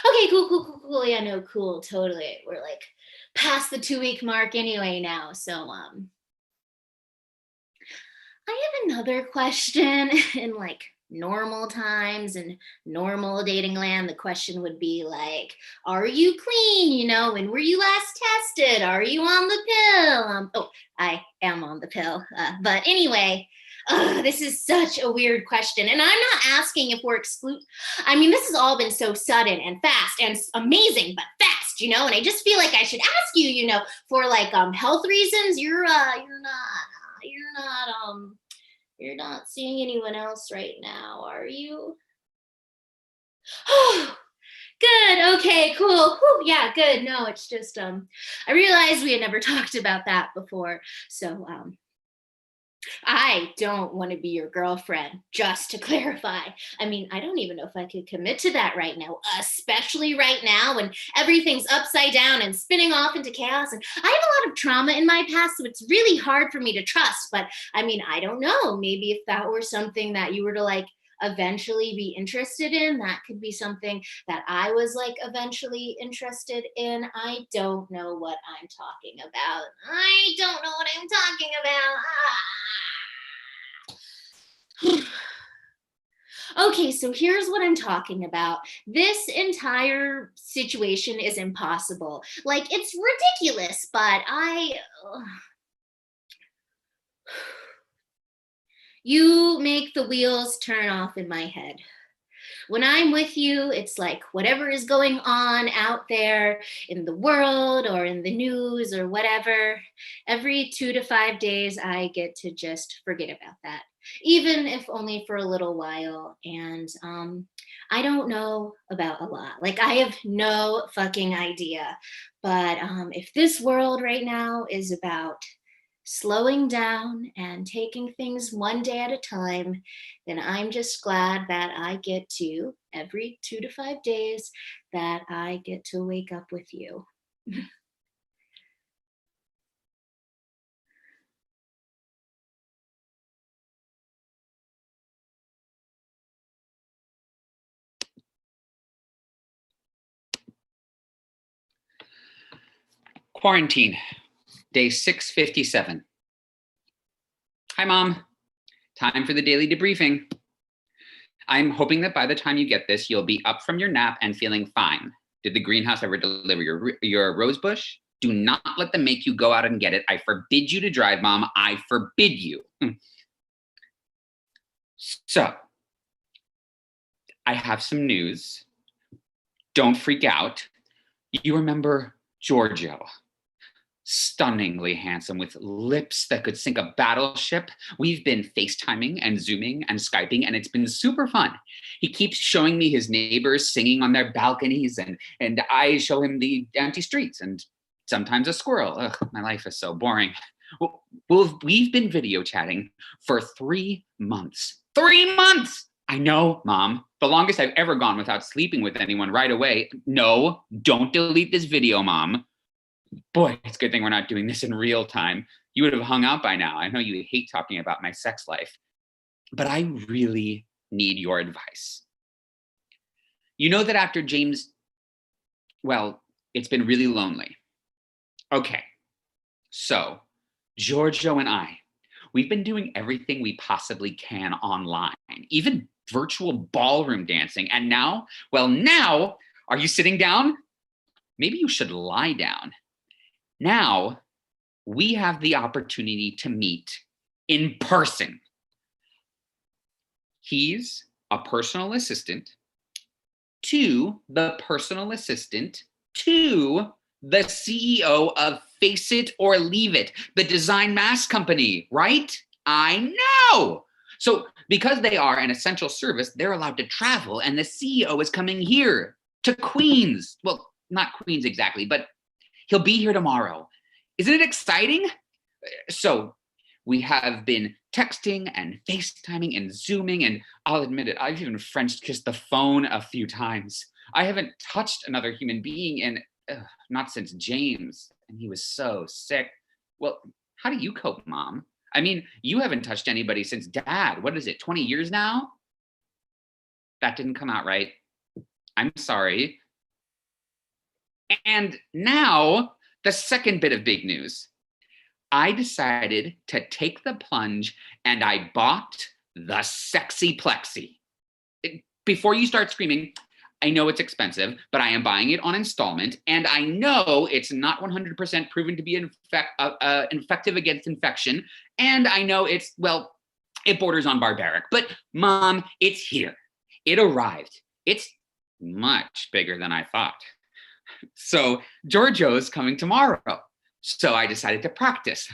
Okay, cool. Yeah, no, cool, totally. We're like past the 2-week mark anyway now. So I have another question. In like normal times and normal dating land, the question would be like, are you clean? You know, when were you last tested? Are you on the pill? Oh, I am on the pill. But anyway, Ugh, this is such a weird question. And I'm not asking if we're I mean, this has all been so sudden and fast and amazing, but fast, you know? And I just feel like I should ask you, you know, for like health reasons, you're not seeing anyone else right now, are you? Oh, good. Okay, cool. Whew, yeah, good. No, it's just I realized we had never talked about that before. So I don't want to be your girlfriend, just to clarify. I mean, I don't even know if I could commit to that right now, especially right now when everything's upside down and spinning off into chaos. And I have a lot of trauma in my past, so it's really hard for me to trust. But I mean, I don't know. Maybe if that were something that you were to like eventually be interested in, that could be something that I was like eventually interested in. I don't know what I'm talking about. I don't know what I'm talking about. Okay, so here's what I'm talking about. This entire situation is impossible. Like, it's ridiculous, but you make the wheels turn off in my head. When I'm with you, it's like whatever is going on out there in the world or in the news or whatever, every 2 to 5 days, I get to just forget about that, even if only for a little while. And I don't know about a lot. Like, I have no fucking idea. But if this world right now is about slowing down and taking things one day at a time, then I'm just glad that I get to, every 2 to 5 days, that I get to wake up with you. Quarantine, day 657. Hi, Mom. Time for the daily debriefing. I'm hoping that by the time you get this, you'll be up from your nap and feeling fine. Did the greenhouse ever deliver your rose bush? Do not let them make you go out and get it. I forbid you to drive, Mom. I forbid you. So, I have some news. Don't freak out. You remember Giorgio? Stunningly handsome with lips that could sink a battleship. We've been FaceTiming and Zooming and Skyping, and it's been super fun. He keeps showing me his neighbors singing on their balconies, and I show him the empty streets and sometimes a squirrel. Ugh, my life is so boring. Well, we've been video chatting for 3 months. 3 months! I know, Mom. The longest I've ever gone without sleeping with anyone right away. No, don't delete this video, Mom. Boy, it's a good thing we're not doing this in real time. You would have hung out by now. I know you hate talking about my sex life, but I really need your advice. You know that after James, well, it's been really lonely. Okay, so Giorgio and I, we've been doing everything we possibly can online, even virtual ballroom dancing. And now, well, now, are you sitting down? Maybe you should lie down. Now, we have the opportunity to meet in person. He's a personal assistant to the personal assistant to the CEO of Face It or Leave It, the design mask company, right? I know. So because they are an essential service, they're allowed to travel, and the CEO is coming here to Queens. Well, not Queens exactly, but he'll be here tomorrow. Isn't it exciting? So we have been texting and FaceTiming and Zooming, and I'll admit it, I've even French kissed the phone a few times. I haven't touched another human being in, not since James, and he was so sick. Well, how do you cope, Mom? I mean, you haven't touched anybody since Dad. What is it, 20 years now? That didn't come out right. I'm sorry. And now, the second bit of big news. I decided to take the plunge and I bought the sexy plexi. Before you start screaming, I know it's expensive, but I am buying it on installment, and I know it's not 100% proven to be effective against infection, and I know it's, well, It borders on barbaric, but Mom, it's here. It arrived. It's much bigger than I thought. So Giorgio's coming tomorrow. So I decided to practice.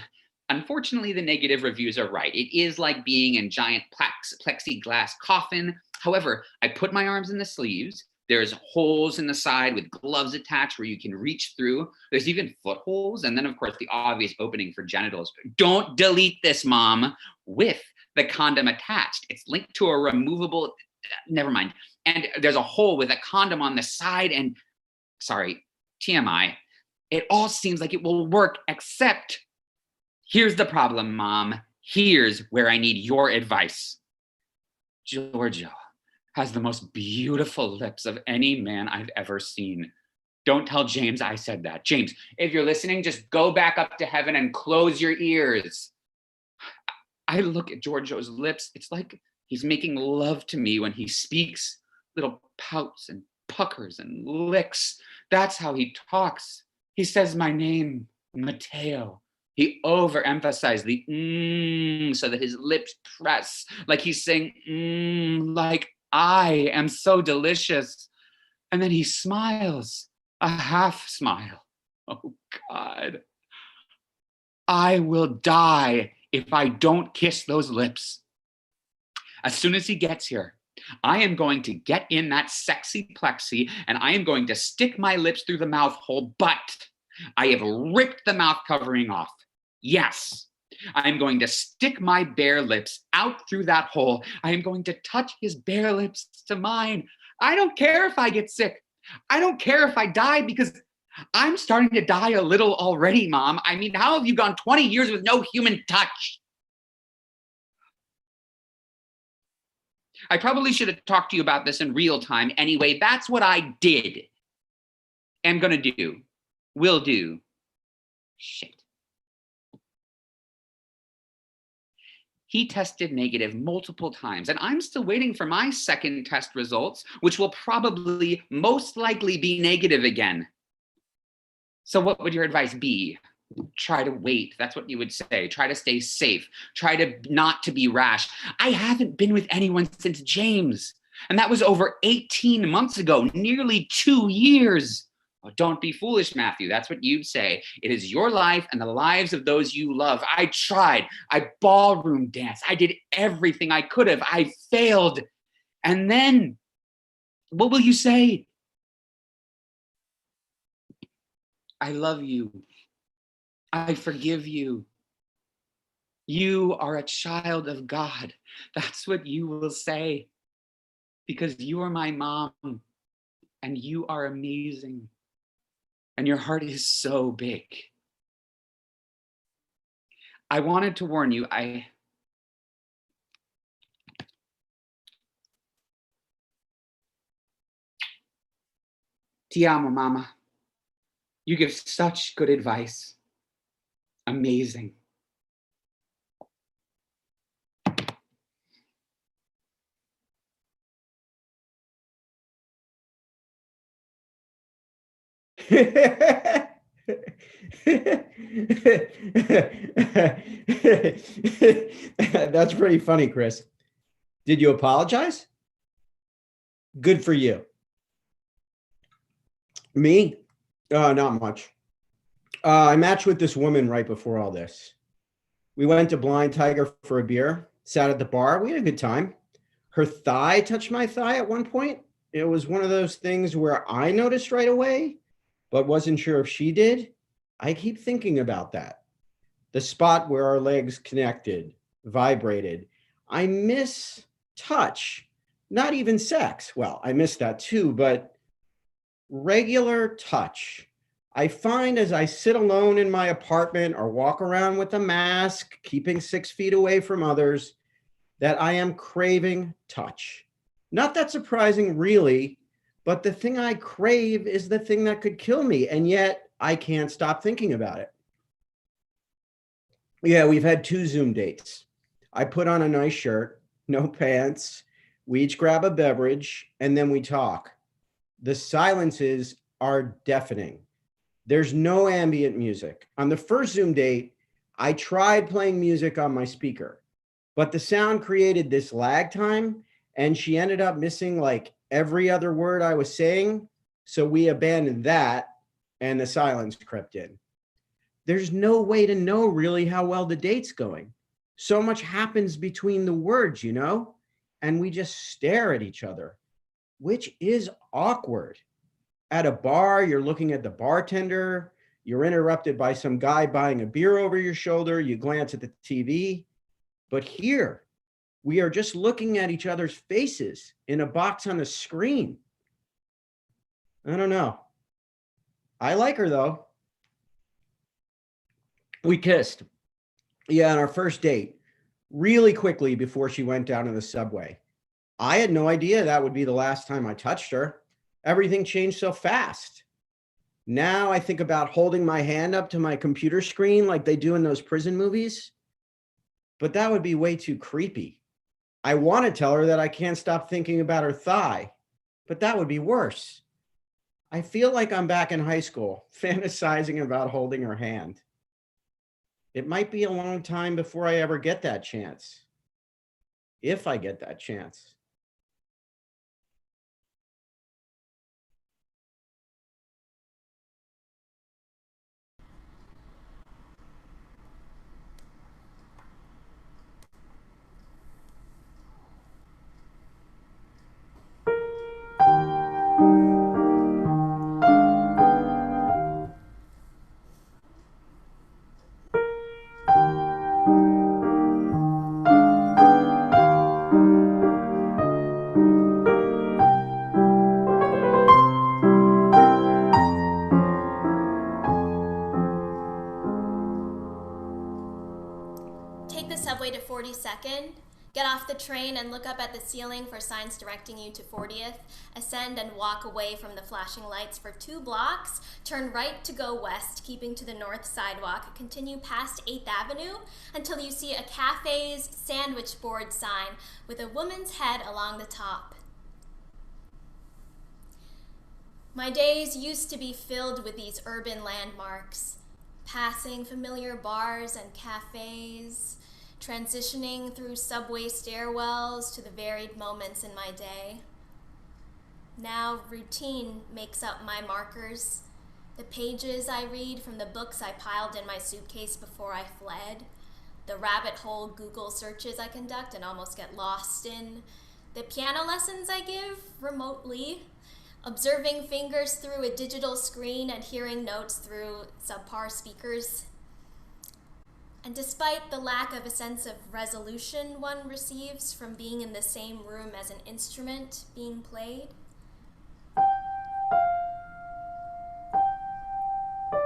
Unfortunately, the negative reviews are right. It is like being in giant plexiglass coffin. However, I put my arms in the sleeves. There's holes in the side with gloves attached where you can reach through. There's even footholes. And then, of course, the obvious opening for genitals. Don't delete this, Mom, with the condom attached. It's linked to a removable, never mind. And there's a hole with a condom on the side. And sorry, TMI. It all seems like it will work, except here's the problem, Mom. Here's where I need your advice. Giorgio has the most beautiful lips of any man I've ever seen. Don't tell James I said that. James, if you're listening, just go back up to heaven and close your ears. I look at Giorgio's lips. It's like he's making love to me when he speaks. Little pouts and puckers and licks. That's how he talks. He says my name, Matteo. He overemphasized the so that his lips press, like he's saying like I am so delicious. And then he smiles, a half smile. Oh God. I will die if I don't kiss those lips. As soon as he gets here, I am going to get in that sexy plexi and I am going to stick my lips through the mouth hole, but I have ripped the mouth covering off. Yes, I am going to stick my bare lips out through that hole. I am going to touch his bare lips to mine. I don't care if I get sick. I don't care if I die because I'm starting to die a little already, Mom. I mean, how have you gone 20 years with no human touch? I probably should have talked to you about this in real time. Anyway, that's what I did. Am gonna do. Will do. Shit. He tested negative multiple times, and I'm still waiting for my second test results, which will probably most likely be negative again. So what would your advice be? Try to wait. That's what you would say. Try to stay safe. Try to not to be rash. I haven't been with anyone since James, and that was over 18 months ago, nearly 2 years. Oh, don't be foolish, Matthew. That's what you'd say. It is your life and the lives of those you love. I tried. I ballroom danced. I did everything I could have. I failed. And then, what will you say? I love you. I forgive you. You are a child of God. That's what you will say. Because you are my mom and you are amazing. And your heart is so big. I wanted to warn you, Ti amo, Mama. You give such good advice. Amazing. That's pretty funny, Chris. Did you apologize? Good for you. Me? Not much. I matched with this woman right before all this. We went to Blind Tiger for a beer, sat at the bar. We had a good time. Her thigh touched my thigh at one point. It was one of those things where I noticed right away, but wasn't sure if she did. I keep thinking about that. The spot where our legs connected, vibrated. I miss touch, not even sex. Well, I miss that too, but regular touch. I find as I sit alone in my apartment or walk around with a mask, keeping 6 feet away from others, that I am craving touch. Not that surprising, really, but the thing I crave is the thing that could kill me, and yet I can't stop thinking about it. Yeah, we've had 2 Zoom dates. I put on a nice shirt, no pants. We each grab a beverage, and then we talk. The silences are deafening. There's no ambient music. On the first Zoom date, I tried playing music on my speaker. But the sound created this lag time, and she ended up missing like every other word I was saying. So we abandoned that, and the silence crept in. There's no way to know really how well the date's going. So much happens between the words, you know, and we just stare at each other, which is awkward. At a bar, you're looking at the bartender, you're interrupted by some guy buying a beer over your shoulder, you glance at the TV. But here, we are just looking at each other's faces in a box on a screen. I don't know. I like her though. We kissed. Yeah, on our first date, really quickly before she went down to the subway. I had no idea that would be the last time I touched her. Everything changed so fast. Now I think about holding my hand up to my computer screen like they do in those prison movies. But that would be way too creepy. I want to tell her that I can't stop thinking about her thigh, but that would be worse. I feel like I'm back in high school, fantasizing about holding her hand. It might be a long time before I ever get that chance. If I get that chance. Take the subway to 42nd, get off the train and look up at the ceiling for signs directing you to 40th, ascend and walk away from the flashing lights for 2 blocks, turn right to go west, keeping to the north sidewalk, continue past 8th Avenue until you see a cafe's sandwich board sign with a woman's head along the top. My days used to be filled with these urban landmarks, passing familiar bars and cafes, transitioning through subway stairwells to the varied moments in my day. Now routine makes up my markers, the pages I read from the books I piled in my suitcase before I fled, the rabbit hole Google searches I conduct and almost get lost in, the piano lessons I give remotely, observing fingers through a digital screen and hearing notes through subpar speakers. And despite the lack of a sense of resolution one receives from being in the same room as an instrument being played,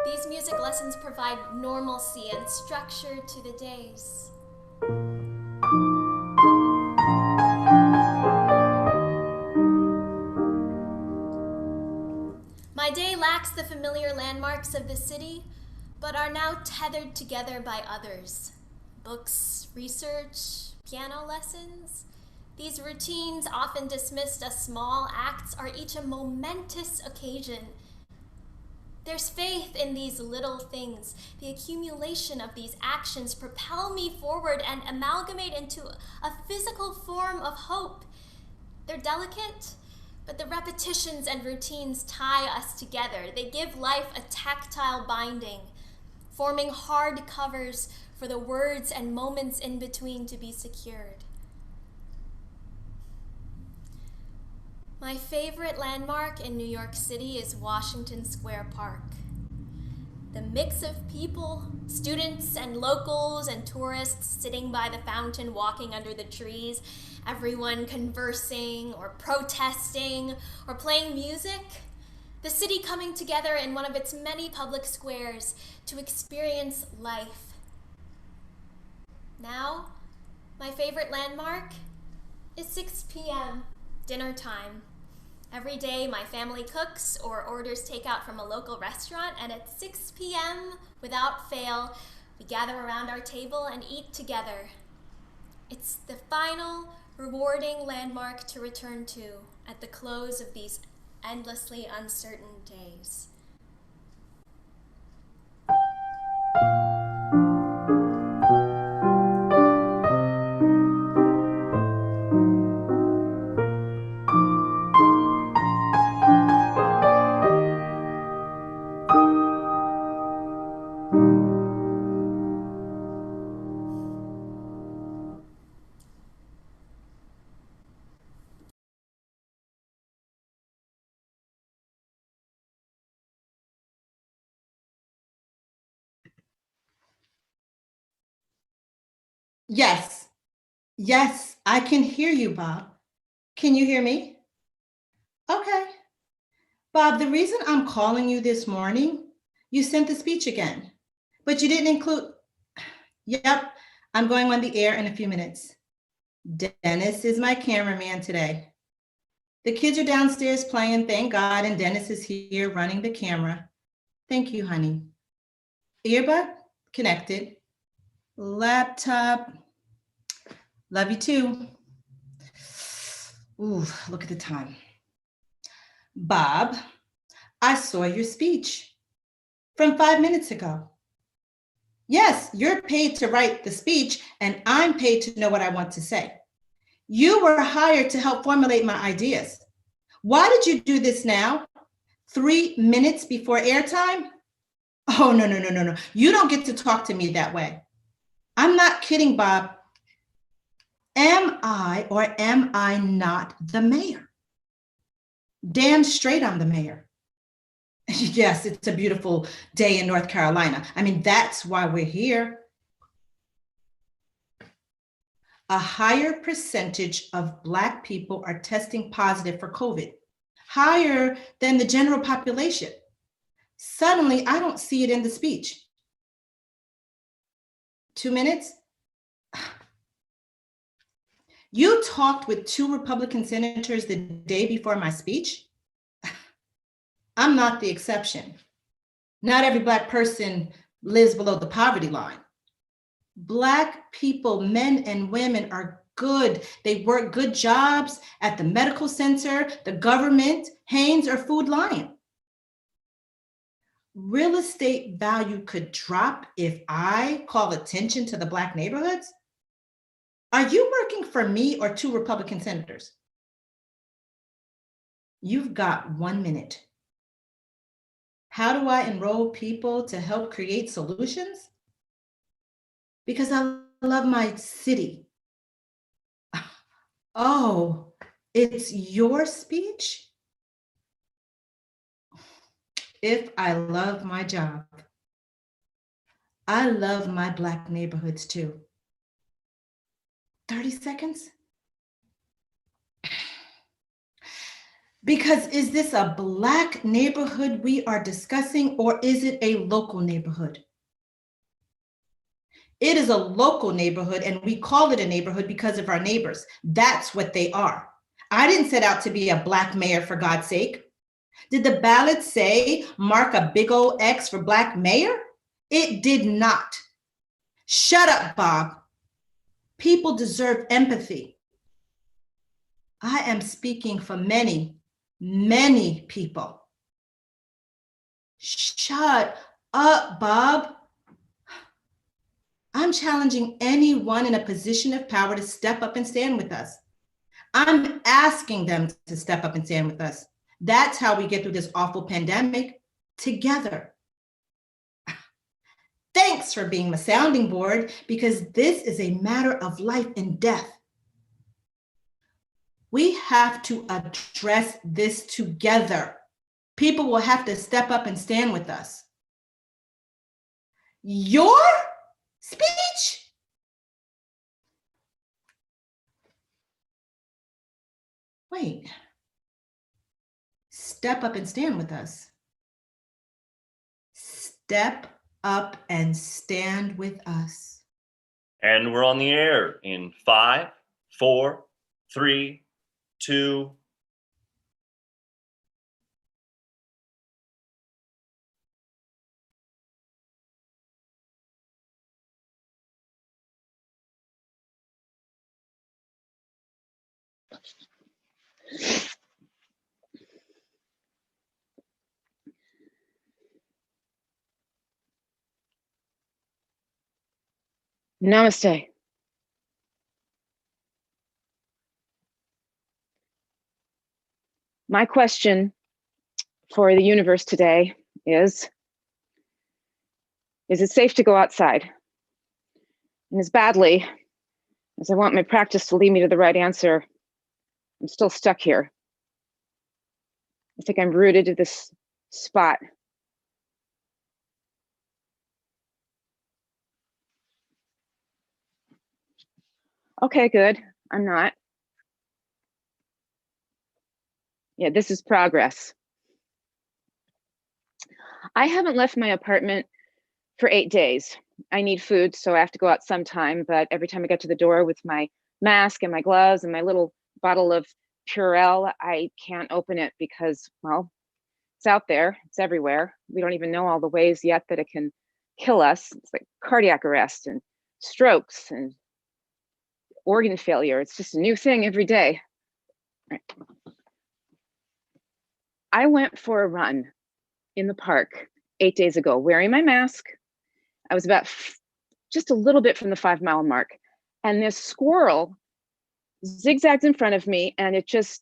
these music lessons provide normalcy and structure to the days. My day lacks the familiar landmarks of the city, but are now tethered together by others. Books, research, piano lessons. These routines, often dismissed as small acts, are each a momentous occasion. There's faith in these little things. The accumulation of these actions propel me forward and amalgamate into a physical form of hope. They're delicate, but the repetitions and routines tie us together. They give life a tactile binding, forming hard covers for the words and moments in between to be secured. My favorite landmark in New York City is Washington Square Park. The mix of people, students and locals and tourists sitting by the fountain, walking under the trees, everyone conversing or protesting or playing music, the city coming together in one of its many public squares to experience life. Now, my favorite landmark is 6 p.m., dinner time. Every day my family cooks or orders takeout from a local restaurant, and at 6 p.m., without fail, we gather around our table and eat together. It's the final, rewarding landmark to return to at the close of these endlessly uncertain days. Yes. Yes, I can hear you, Bob. Can you hear me? Okay. Bob, the reason I'm calling you this morning, you sent the speech again, but you didn't include. Yep, I'm going on the air in a few minutes. Dennis is my cameraman today. The kids are downstairs playing, thank God, and Dennis is here running the camera. Thank you, honey. Earbud connected. Laptop. Love you too. Ooh, look at the time. Bob, I saw your speech from 5 minutes ago. Yes, you're paid to write the speech, and I'm paid to know what I want to say. You were hired to help formulate my ideas. Why did you do this now? 3 minutes before airtime? Oh, no, no, no, no, no. You don't get to talk to me that way. I'm not kidding, Bob. Am I or am I not the mayor? Damn straight I'm the mayor. Yes, it's a beautiful day in North Carolina. I mean, that's why we're here. A higher percentage of Black people are testing positive for COVID, higher than the general population. Suddenly, I don't see it in the speech. 2 minutes? You talked with 2 Republican senators the day before my speech? I'm not the exception. Not every Black person lives below the poverty line. Black people, men and women, are good. They work good jobs at the medical center, the government, Hanes, or Food Lion. Real estate value could drop if I call attention to the Black neighborhoods? Are you working for me or 2 Republican senators? You've got 1 minute. How do I enroll people to help create solutions? Because I love my city. Oh, it's your speech? If I love my job, I love my Black neighborhoods too. 30 seconds? Because is this a Black neighborhood we are discussing, or is it a local neighborhood? It is a local neighborhood, and we call it a neighborhood because of our neighbors. That's what they are. I didn't set out to be a Black mayor, for God's sake. Did the ballot say mark a big old X for Black mayor? It did not. Shut up, Bob. People deserve empathy. I am speaking for many, many people. Shut up, Bob. I'm challenging anyone in a position of power to step up and stand with us. I'm asking them to step up and stand with us. That's how we get through this awful pandemic, together. Thanks for being my sounding board, because this is a matter of life and death. We have to address this together. People will have to step up and stand with us. Your speech? Wait. Step up and stand with us. Step up and stand with us. And we're on the air in 5, 4, 3, 2. Namaste. My question for the universe today is it safe to go outside? And as badly as I want my practice to lead me to the right answer, I'm still stuck here. I think I'm rooted to this spot. Okay, good. I'm not. Yeah, this is progress. I haven't left my apartment for 8 days. I need food, so I have to go out sometime, but every time I get to the door with my mask and my gloves and my little bottle of Purell, I can't open it because, well, it's out there, it's everywhere. We don't even know all the ways yet that it can kill us. It's like cardiac arrest and strokes and organ failure. It's just a new thing every day. Right. I went for a run in the park 8 days ago, wearing my mask. I was about just a little bit from the 5-mile mark, and this squirrel zigzags in front of me, and it just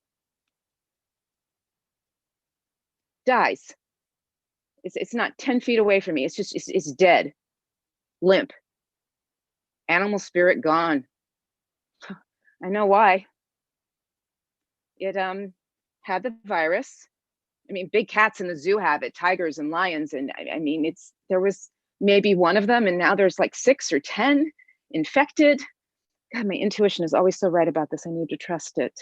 dies. It's not 10 feet away from me. It's dead, limp. Animal spirit gone. I know why. It had the virus. I mean, big cats in the zoo have it, tigers and lions, and I mean, there was maybe one of them, and now there's like 6 or 10 infected. God, my intuition is always so right about this. I need to trust it.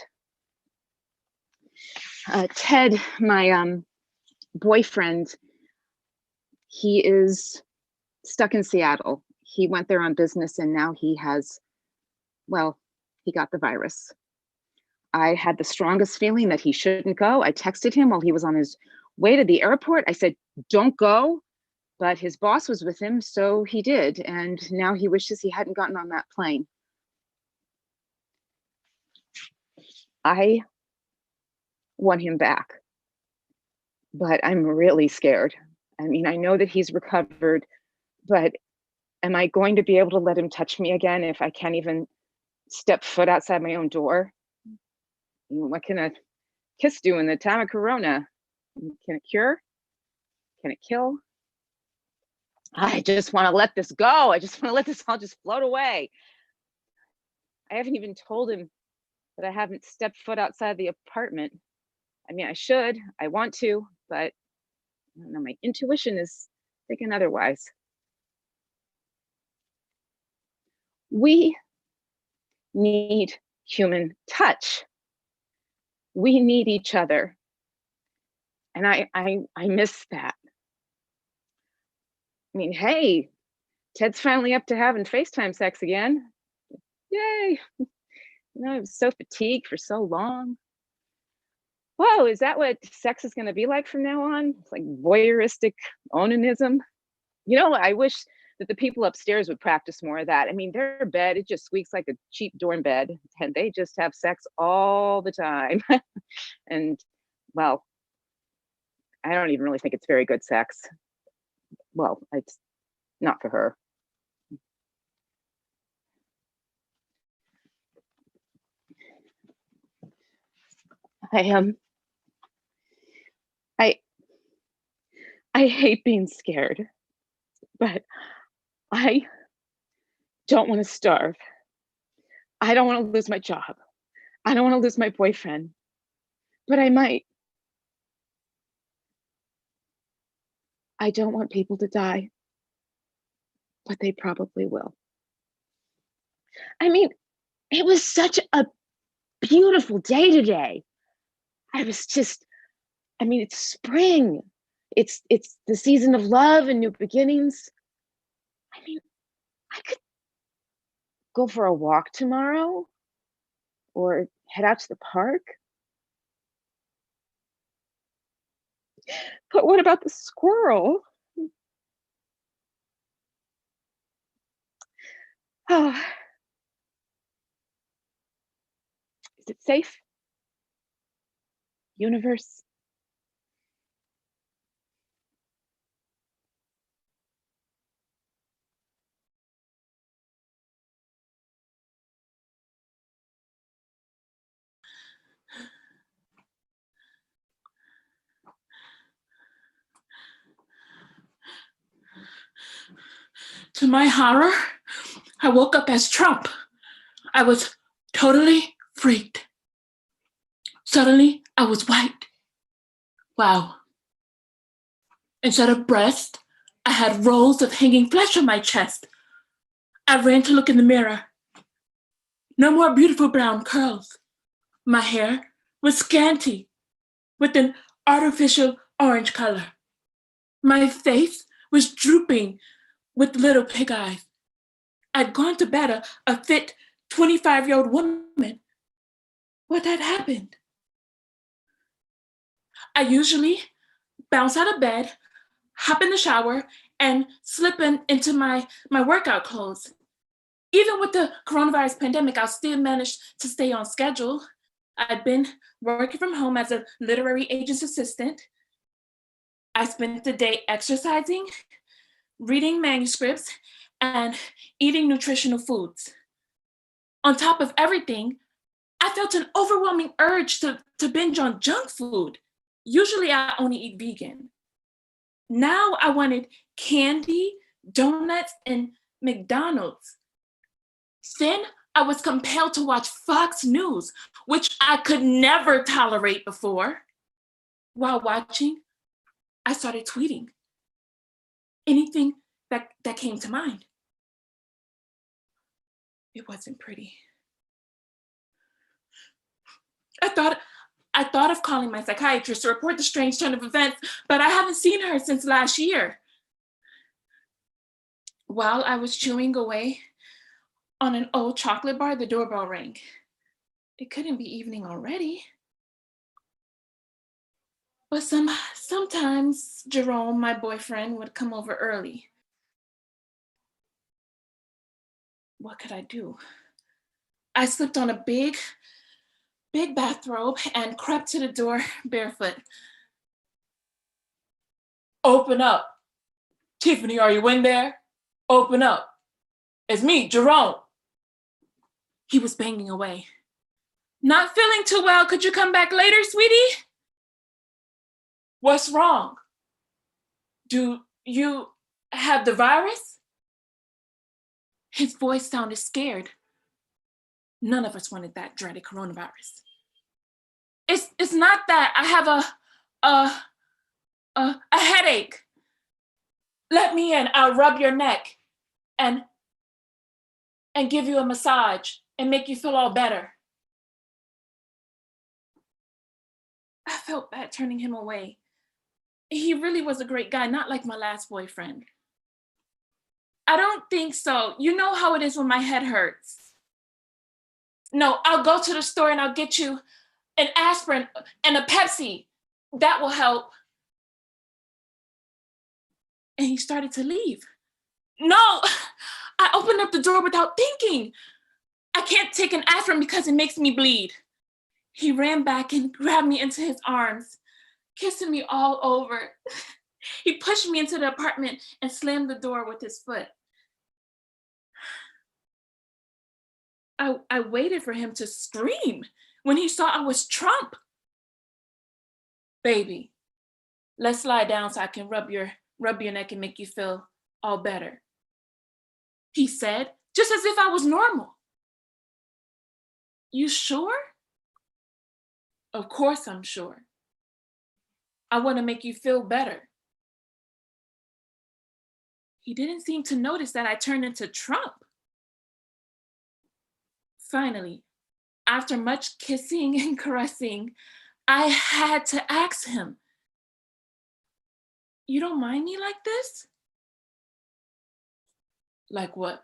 Ted, my boyfriend, he is stuck in Seattle. He went there on business, and now he has, well, he got the virus. I had the strongest feeling that he shouldn't go. I texted him while he was on his way to the airport. I said, don't go. But his boss was with him, so he did. And now he wishes he hadn't gotten on that plane. I want him back, but I'm really scared. I mean, I know that he's recovered, but am I going to be able to let him touch me again if I can't even step foot outside my own door? What can a kiss do in the time of Corona? Can it cure? Can it kill? I just want to let this go. I just want to let this all just float away. I haven't even told him that I haven't stepped foot outside the apartment. I mean, I should, I want to, but I don't know, my intuition is thinking otherwise. We need human touch. We need each other. And I miss that. I mean, hey, Ted's finally up to having FaceTime sex again. Yay. You know, I was so fatigued for so long. Whoa, is that what sex is going to be like from now on? It's like voyeuristic onanism. You know, I wish that the people upstairs would practice more of that. I mean, their bed, it just squeaks like a cheap dorm bed, and they just have sex all the time. And, well, I don't even really think it's very good sex. Well, it's not for her. I hate being scared, but I don't want to starve. I don't want to lose my job. I don't want to lose my boyfriend, but I might. I don't want people to die, but they probably will. I mean, it was such a beautiful day today. I was just, I mean, it's spring. It's the season of love and new beginnings. I mean, I could go for a walk tomorrow or head out to the park. But what about the squirrel? Oh. Is it safe? Universe? To my horror, I woke up as Trump. I was totally freaked. Suddenly, I was white. Wow. Instead of breast, I had rolls of hanging flesh on my chest. I ran to look in the mirror. No more beautiful brown curls. My hair was scanty with an artificial orange color. My face was drooping with little pig eyes. I'd gone to bed a fit 25-year-old woman. What had happened? I usually bounce out of bed, hop in the shower, and slip into my workout clothes. Even with the coronavirus pandemic, I still managed to stay on schedule. I'd been working from home as a literary agent's assistant. I spent the day exercising, reading manuscripts, and eating nutritional foods. On top of everything, I felt an overwhelming urge to binge on junk food. Usually I only eat vegan. Now I wanted candy, donuts, and McDonald's. Then I was compelled to watch Fox News, which I could never tolerate before. While watching, I started tweeting anything that came to mind. It wasn't pretty. I thought of calling my psychiatrist to report the strange turn of events, but I haven't seen her since last year. While I was chewing away on an old chocolate bar, the doorbell rang. It couldn't be evening already. But sometimes Jerome, my boyfriend, would come over early. What could I do? I slipped on a big bathrobe and crept to the door barefoot. Open up. Tiffany, are you in there? Open up. It's me, Jerome. He was banging away. Not feeling too well. Could you come back later, sweetie? What's wrong? Do you have the virus? His voice sounded scared. None of us wanted that dreaded coronavirus. It's not that. I have a headache. Let me in. I'll rub your neck and give you a massage and make you feel all better. I felt bad turning him away. He really was a great guy, not like my last boyfriend. I don't think so. You know how it is when my head hurts. No, I'll go to the store and I'll get you an aspirin and a Pepsi. That will help. And he started to leave. No, I opened up the door without thinking. I can't take an aspirin because it makes me bleed. He ran back and grabbed me into his arms, kissing me all over. He pushed me into the apartment and slammed the door with his foot. I waited for him to scream when he saw I was Trump. Baby, let's lie down so I can rub your neck and make you feel all better. He said, just as if I was normal. You sure? Of course I'm sure. I want to make you feel better. He didn't seem to notice that I turned into Trump. Finally, after much kissing and caressing, I had to ask him, you don't mind me like this? Like what?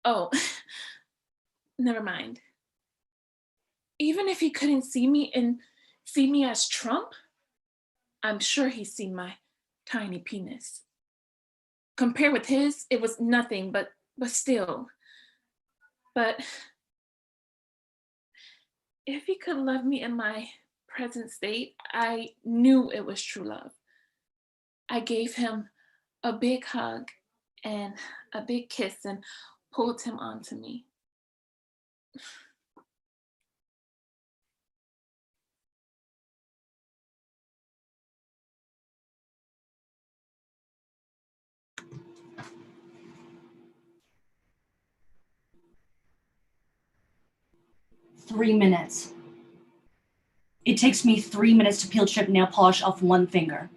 Oh, never mind. Even if he couldn't see me as Trump, I'm sure he's seen my tiny penis. Compared with his, it was nothing, but still. But if he could love me in my present state, I knew it was true love. I gave him a big hug and a big kiss and pulled him onto me. Three minutes. It takes me 3 minutes to peel chip nail polish off one finger.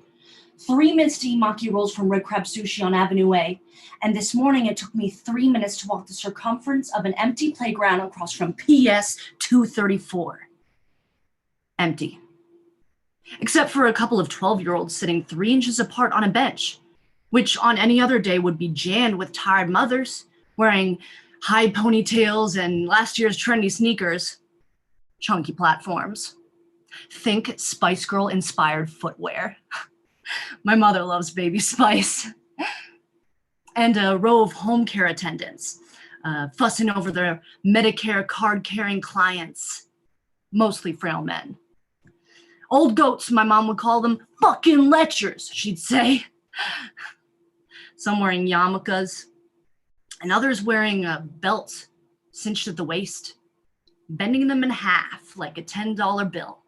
3 minutes to eat maki rolls from Red Crab Sushi on Avenue A. And this morning, it took me 3 minutes to walk the circumference of an empty playground across from PS 234. Empty. Except for a couple of 12-year-olds sitting 3 inches apart on a bench, which on any other day would be jammed with tired mothers wearing high ponytails and last year's trendy sneakers. Chunky platforms. Think Spice Girl-inspired footwear. My mother loves Baby Spice. And a row of home care attendants, fussing over their Medicare card-carrying clients, mostly frail men. Old goats, my mom would call them, fucking lechers, she'd say. Some wearing yarmulkes, and others wearing belts cinched at the waist, bending them in half like a $10 bill.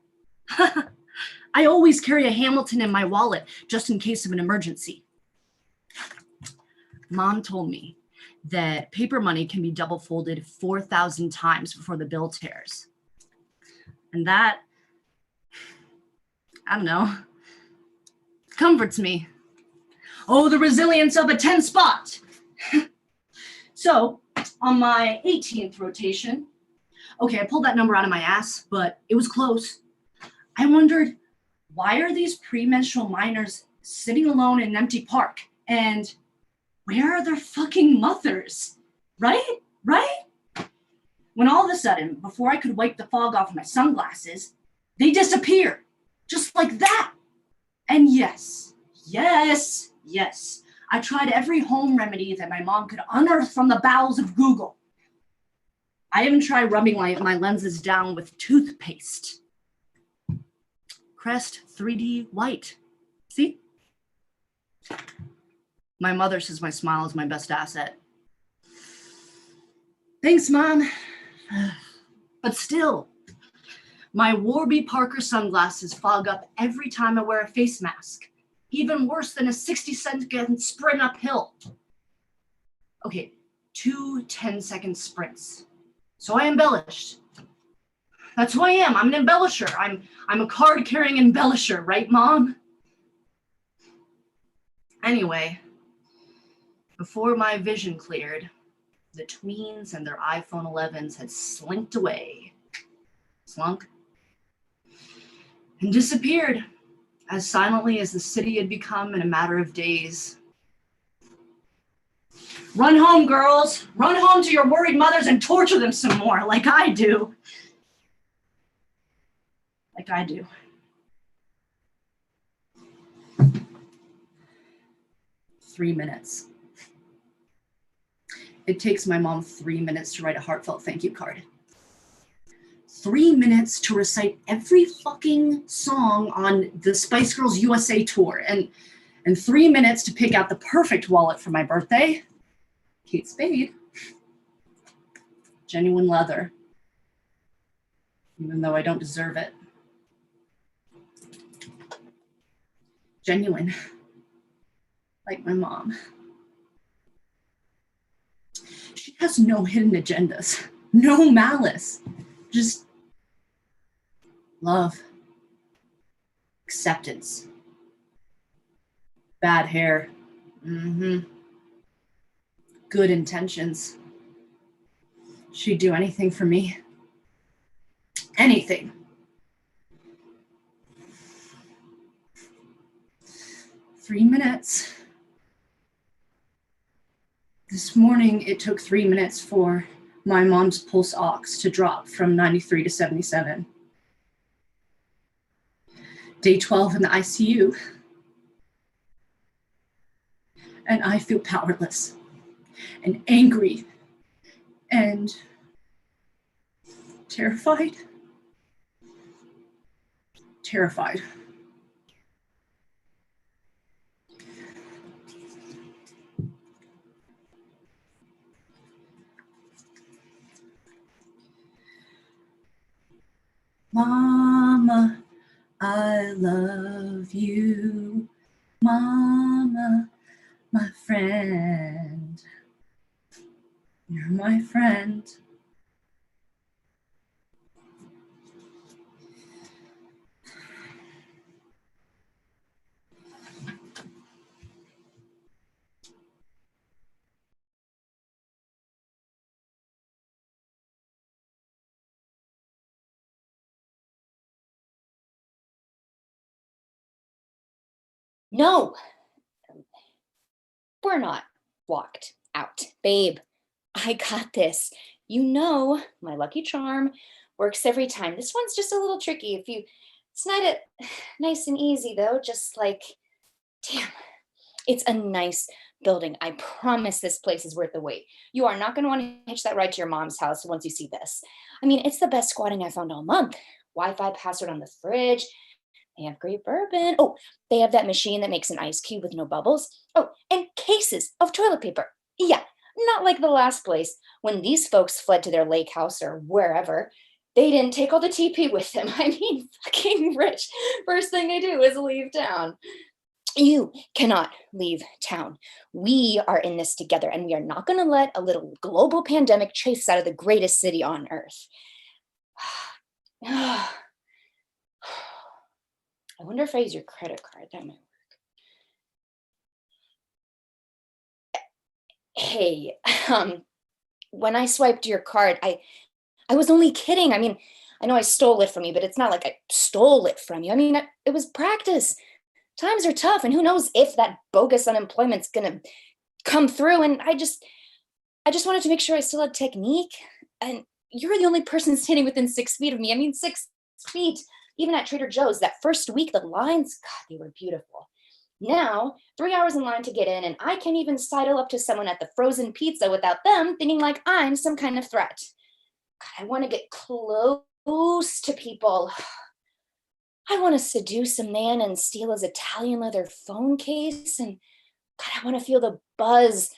I always carry a Hamilton in my wallet just in case of an emergency. Mom told me that paper money can be double folded 4,000 times before the bill tears. And that, I don't know, comforts me. Oh, the resilience of a 10 spot. So on my 18th rotation, okay, I pulled that number out of my ass, but it was close. I wondered, why are these premenstrual minors sitting alone in an empty park? And where are their fucking mothers? Right? When all of a sudden, before I could wipe the fog off my sunglasses, they disappeared. Just like that. And yes, I tried every home remedy that my mom could unearth from the bowels of Google. I even tried rubbing my lenses down with toothpaste. Crest 3D white. See? My mother says my smile is my best asset. Thanks, Mom. But still, my Warby Parker sunglasses fog up every time I wear a face mask. Even worse than a 60-second sprint uphill. Okay, 2 10-second sprints. So I embellished. That's who I am. I'm an embellisher. I'm a card-carrying embellisher, right, Mom? Anyway, before my vision cleared, the tweens and their iPhone 11s had slinked away. Slunk. And disappeared as silently as the city had become in a matter of days. Run home, girls. Run home to your worried mothers and torture them some more, like I do. 3 minutes. It takes my mom 3 minutes to write a heartfelt thank you card. 3 minutes to recite every fucking song on the Spice Girls USA tour, and 3 minutes to pick out the perfect wallet for my birthday. Kate Spade. Genuine leather. Even though I don't deserve it. Genuine. Like my mom. She has no hidden agendas, no malice, just love, acceptance, bad hair, good intentions. She'd do anything for me. Anything. Three minutes. This morning, it took 3 minutes for my mom's pulse ox to drop from 93 to 77. Day 12 in the ICU. And I feel powerless and angry and terrified. Terrified. Mama, I love you. Mama, my friend. You're my friend. No, we're not walked out. Babe, I got this. You know, my lucky charm works every time. This one's just a little tricky. If you snide it nice and easy though, just like, damn, it's a nice building. I promise this place is worth the wait. You are not going to want to hitch that ride to your mom's house once you see this. I mean, it's the best squatting I found all month. Wi-Fi password on the fridge. They have great bourbon. Oh, they have that machine that makes an ice cube with no bubbles. Oh, and cases of toilet paper. Yeah, not like the last place. When these folks fled to their lake house or wherever, they didn't take all the TP with them. I mean, fucking rich. First thing they do is leave town. You cannot leave town. We are in this together, and we are not going to let a little global pandemic chase us out of the greatest city on earth. I wonder if I use your credit card. That might work. Hey, when I swiped your card, I was only kidding. I mean, I know I stole it from you, but it's not like I stole it from you. I mean, it was practice. Times are tough, and who knows if that bogus unemployment's gonna come through. And I just wanted to make sure I still had technique. And you're the only person standing within 6 feet of me. I mean, 6 feet. Even at Trader Joe's, that first week, the lines, God, they were beautiful. Now, 3 hours in line to get in, and I can't even sidle up to someone at the frozen pizza without them thinking like I'm some kind of threat. God, I want to get close to people. I want to seduce a man and steal his Italian leather phone case. And God, I want to feel the buzz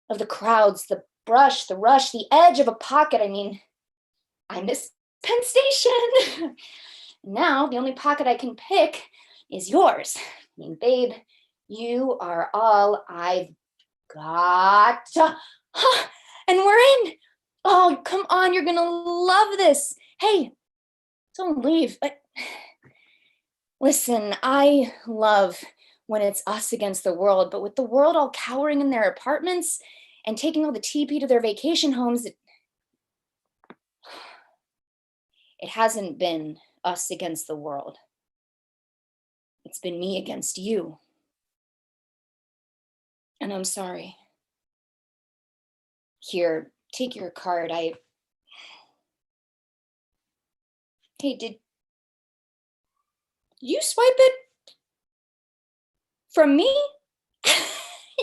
of the crowds, the brush, the rush, the edge of a pocket. I mean, I miss Penn Station. Now, the only pocket I can pick is yours. I mean, babe, you are all I've got. And we're in. Oh, come on, you're going to love this. Hey, don't leave. Listen, I love when it's us against the world, but with the world all cowering in their apartments and taking all the TP to their vacation homes, it hasn't been us against the world. It's been me against you. And I'm sorry. Here, take your card. Hey, did you swipe it from me?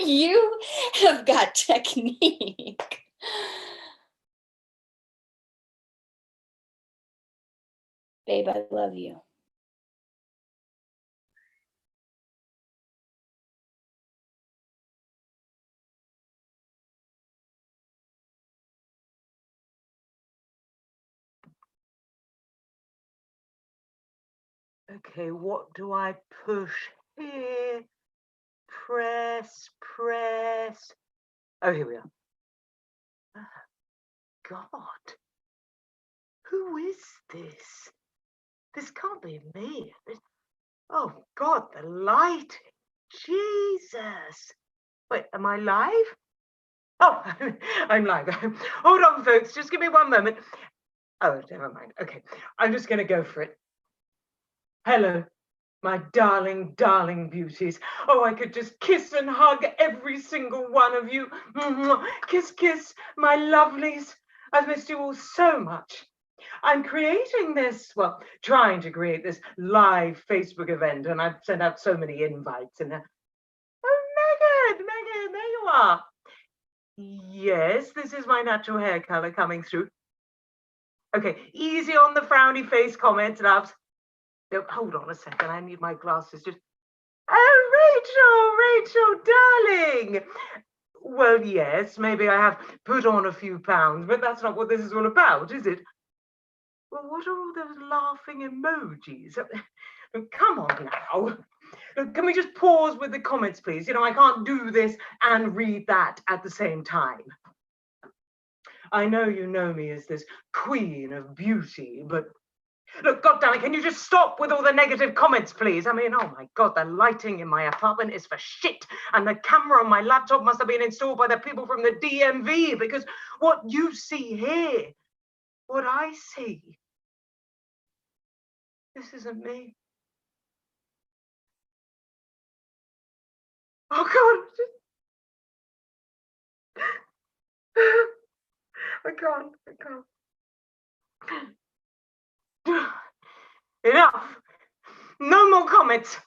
You have got technique. Babe, I love you. Okay, what do I push here? Press, press. Oh, here we are. God, who is this? This can't be me. Oh God, the lighting. Jesus. Wait, am I live? Oh, I'm live. Hold on, folks. Just give me one moment. Oh, never mind. Okay, I'm just going to go for it. Hello, my darling, darling beauties. Oh, I could just kiss and hug every single one of you. Kiss, kiss, my lovelies. I've missed you all so much. I'm creating this, well, trying to create this live Facebook event, and I've sent out so many invites. And oh, Megan, there you are. Yes, this is my natural hair color coming through. Okay, easy on the frowny face comments, loves. No, hold on a second, I need my glasses. Just, oh, Rachel, darling. Well, yes, maybe I have put on a few pounds, but that's not what this is all about, is it? Well, what are all those laughing emojis? Come on now. Can we just pause with the comments, please? You know, I can't do this and read that at the same time. I know you know me as this queen of beauty, but look, God damn it, can you just stop with all the negative comments, please? I mean, oh my God, the lighting in my apartment is for shit. And the camera on my laptop must have been installed by the people from the DMV, because what you see here, what I see, this isn't me. Oh God. I can't. Enough. No more comments.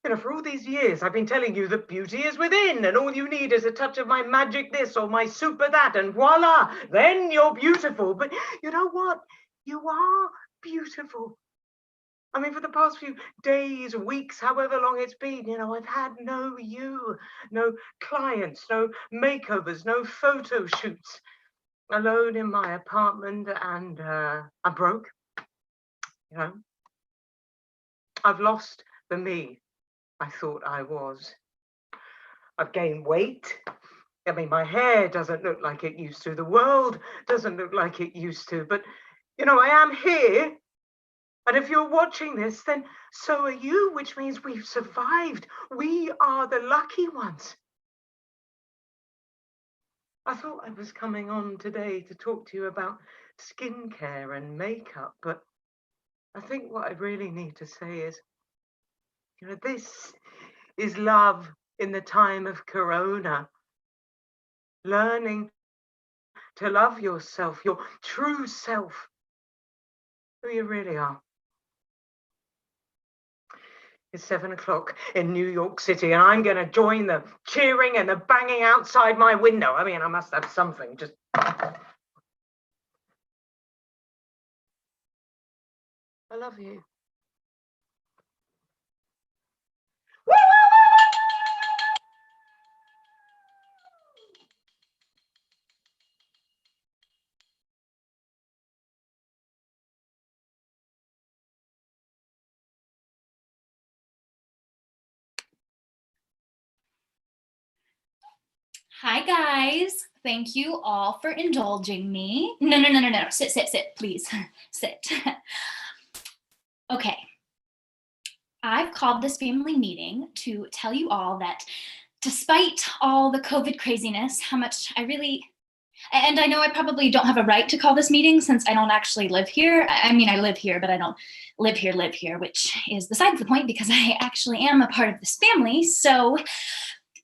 You know, for all these years, I've been telling you that beauty is within, and all you need is a touch of my magic this or my super that, and voila, then you're beautiful. But you know what? You are beautiful. I mean, for the past few days, weeks, however long it's been, you know, I've had no clients, no makeovers, no photo shoots. Alone in my apartment, and I'm broke. You know, I've lost the me I thought I was. I've gained weight. I mean, my hair doesn't look like it used to. The world doesn't look like it used to. But, you know, I am here. And if you're watching this, then so are you, which means we've survived. We are the lucky ones. I thought I was coming on today to talk to you about skincare and makeup, but I think what I really need to say is, you know, this is love in the time of Corona. Learning to love yourself, your true self, who you really are. It's 7 o'clock in New York City, and I'm going to join the cheering and the banging outside my window. I mean, I must have something. Just. I love you. Hi guys, thank you all for indulging me. No, sit, please, sit. Okay, I've called this family meeting to tell you all that despite all the COVID craziness, how much I really, and I know I probably don't have a right to call this meeting since I don't actually live here. I mean, I live here, but I don't live here, which is besides the point because I actually am a part of this family. So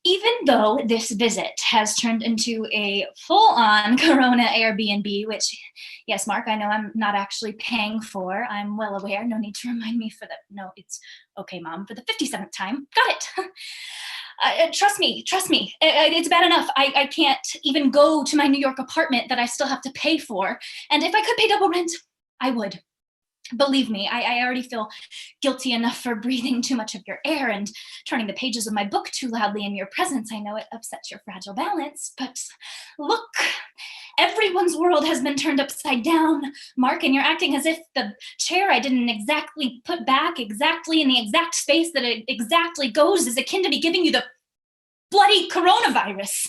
even though this visit has turned into a full-on Corona Airbnb, which, yes, Mark, I know I'm not actually paying for. I'm well aware. No need to remind me for the, no, it's okay, Mom, for the 57th time. Got it. Trust me. It's bad enough. I can't even go to my New York apartment that I still have to pay for. And if I could pay double rent, I would. Believe me, I already feel guilty enough for breathing too much of your air and turning the pages of my book too loudly in your presence. I know it upsets your fragile balance, but look, everyone's world has been turned upside down. Mark, and you're acting as if the chair I didn't exactly put back exactly in the exact space that it exactly goes is akin to be giving you the bloody coronavirus.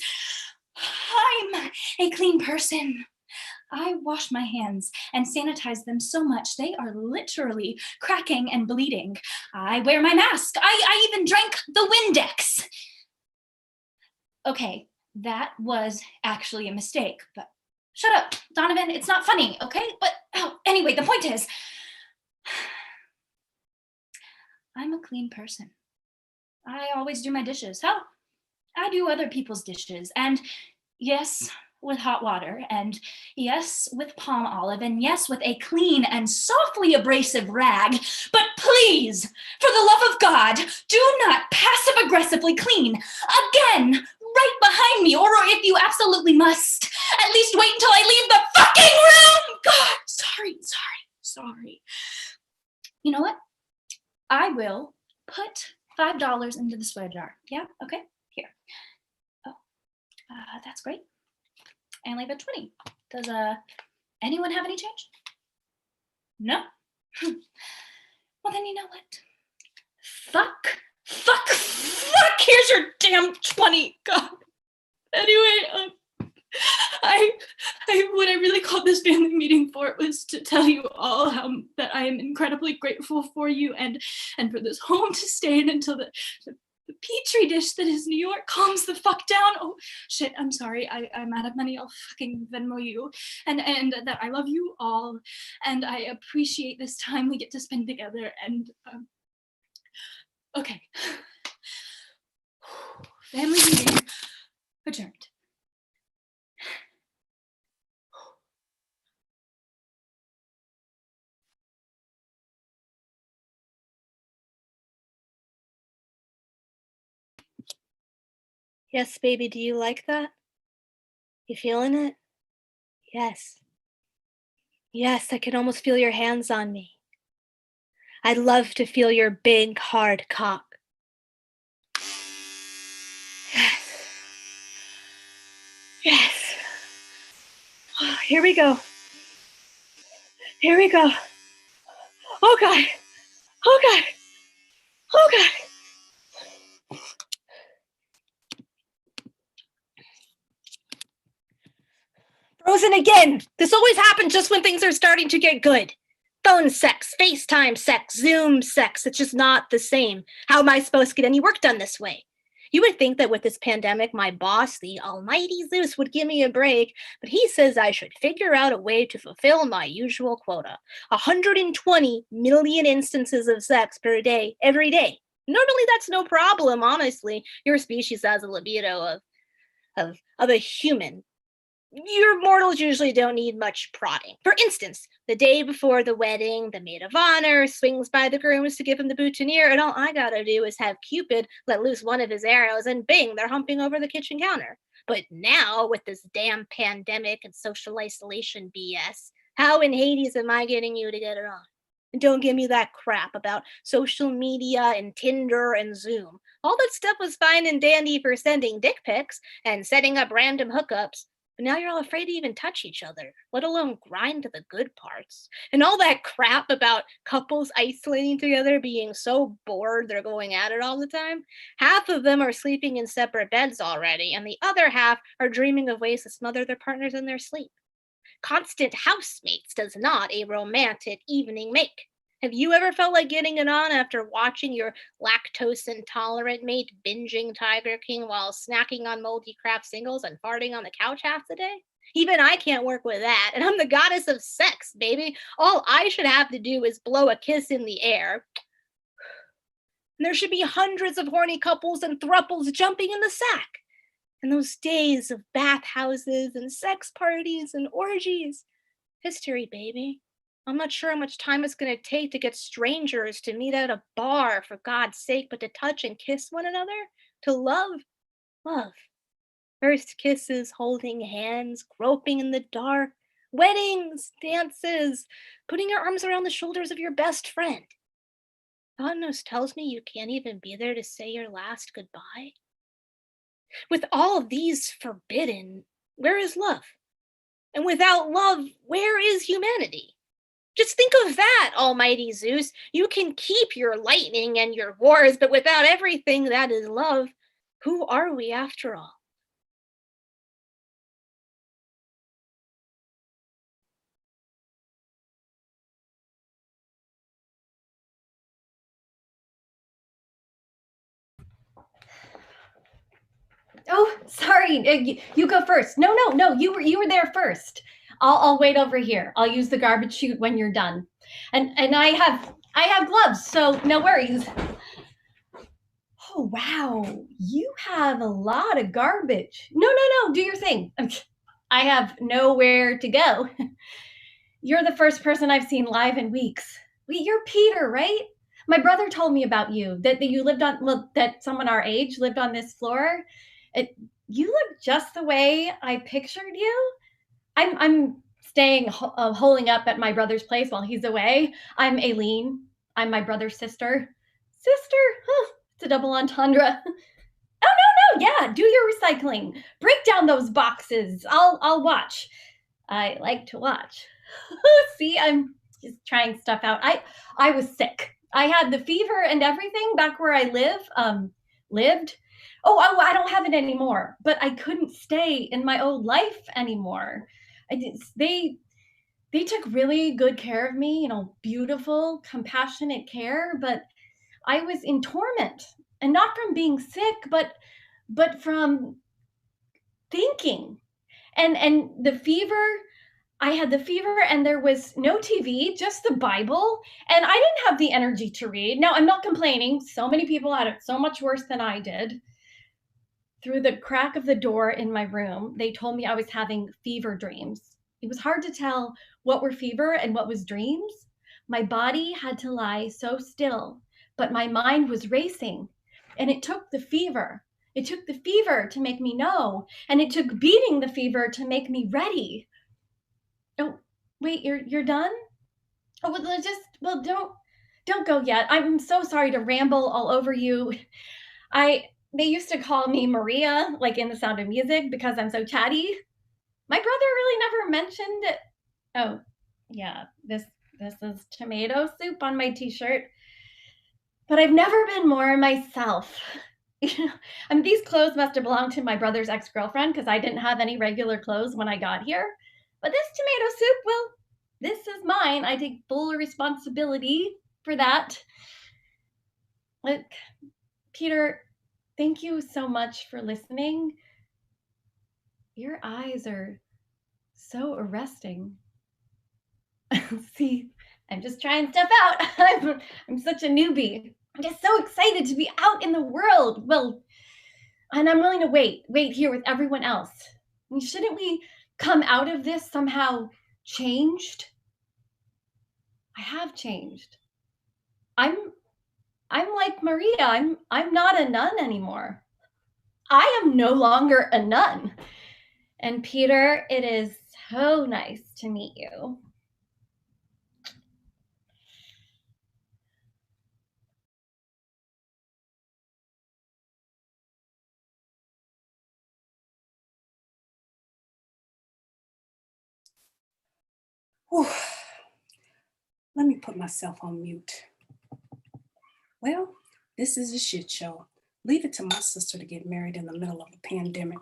I'm a clean person. I wash my hands and sanitize them so much they are literally cracking and bleeding. I wear my mask. I even drank the Windex. Okay, that was actually a mistake, but shut up, Donovan, it's not funny, okay? But anyway, the point is, I'm a clean person. I always do my dishes. Hell, I do other people's dishes, and yes, with hot water, and yes, with palm olive, and yes, with a clean and softly abrasive rag. But please, for the love of God, do not passive-aggressively clean again right behind me, or if you absolutely must, at least wait until I leave the fucking room! God, sorry. You know what? I will put $5 into the swear jar. Yeah, okay, here. Oh, that's great. And leave it 20. Does anyone have any change? No? Well, then you know what? Fuck! Here's your damn 20. God. Anyway, what I really called this family meeting for was to tell you all that I am incredibly grateful for you and for this home to stay in until the petri dish that is New York calms the fuck down. Oh shit, I'm sorry, I'm out of money. I'll fucking Venmo you. And that I love you all and I appreciate this time we get to spend together and okay. Family meeting adjourned. Yes, baby, do you like that? You feeling it? Yes. Yes, I can almost feel your hands on me. I'd love to feel your big, hard cock. Yes. Yes. Oh, here we go. Here we go. Oh, God. Oh, God. Oh, God. Frozen again. This always happens just when things are starting to get good. Phone sex, FaceTime sex, Zoom sex. It's just not the same. How am I supposed to get any work done this way? You would think that with this pandemic, my boss, the almighty Zeus, would give me a break, but he says I should figure out a way to fulfill my usual quota. 120 million instances of sex per day, every day. Normally that's no problem, honestly. Your species has a libido of a human. Your mortals usually don't need much prodding. For instance, the day before the wedding, the maid of honor swings by the grooms to give him the boutonniere, and all I gotta do is have Cupid let loose one of his arrows, and bing, they're humping over the kitchen counter. But now, with this damn pandemic and social isolation BS, how in Hades am I getting you to get it on? And don't give me that crap about social media and Tinder and Zoom. All that stuff was fine and dandy for sending dick pics and setting up random hookups. But now you're all afraid to even touch each other, let alone grind to the good parts. And all that crap about couples isolating together, being so bored they're going at it all the time. Half of them are sleeping in separate beds already, and the other half are dreaming of ways to smother their partners in their sleep. Constant housemates does not a romantic evening make. Have you ever felt like getting it on after watching your lactose intolerant mate binging Tiger King while snacking on moldy Kraft singles and farting on the couch half the day? Even I can't work with that, and I'm the goddess of sex, baby. All I should have to do is blow a kiss in the air. And there should be hundreds of horny couples and thruples jumping in the sack. And those days of bathhouses and sex parties and orgies. History, baby. I'm not sure how much time it's going to take to get strangers to meet at a bar, for God's sake, but to touch and kiss one another, to love. First kisses, holding hands, groping in the dark, weddings, dances, putting your arms around the shoulders of your best friend. God knows tells me you can't even be there to say your last goodbye. With all of these forbidden, where is love? And without love, where is humanity? Just think of that, almighty Zeus. You can keep your lightning and your wars, but without everything that is love, who are we after all? Oh, sorry. You go first. No. You were there first. I'll wait over here. I'll use the garbage chute when you're done. And I have gloves, so no worries. Oh wow, you have a lot of garbage. No. Do your thing. I have nowhere to go. You're the first person I've seen live in weeks. You're Peter, right? My brother told me about you, that you lived on, well, that someone our age lived on this floor. You look just the way I pictured you. I'm staying holing up at my brother's place while he's away. I'm Aileen. I'm my brother's sister. Sister? Huh, it's a double entendre. Oh, no. Yeah, do your recycling. Break down those boxes. I'll watch. I like to watch. See, I'm just trying stuff out. I was sick. I had the fever and everything back where I lived. Oh, I don't have it anymore, but I couldn't stay in my old life anymore. They took really good care of me, beautiful, compassionate care, but I was in torment, and not from being sick, but from thinking. And the fever, I had the fever and there was no TV, just the Bible, and I didn't have the energy to read. Now, I'm not complaining. So many people had it so much worse than I did. Through the crack of the door in my room, they told me I was having fever dreams. It was hard to tell what were fever and what was dreams. My body had to lie so still, but my mind was racing. And it took the fever. It took the fever to make me know. And it took beating the fever to make me ready. Oh, wait, you're done? Oh, well, don't go yet. I'm so sorry to ramble all over you. They used to call me Maria, like in The Sound of Music, because I'm so chatty. My brother really never mentioned it. Oh, yeah, this is tomato soup on my t-shirt. But I've never been more myself. I mean, these clothes must have belonged to my brother's ex-girlfriend because I didn't have any regular clothes when I got here. But this tomato soup, well, this is mine. I take full responsibility for that. Look, Peter, thank you so much for listening. Your eyes are so arresting. See, I'm just trying stuff out. I'm such a newbie. I'm just so excited to be out in the world. Well, and I'm willing to wait here with everyone else. I mean, shouldn't we come out of this somehow changed? I have changed. I'm like Maria. I'm not a nun anymore. I am no longer a nun. And Peter, it is so nice to meet you. Whew. Let me put myself on mute. Well, this is a shit show. Leave it to my sister to get married in the middle of a pandemic.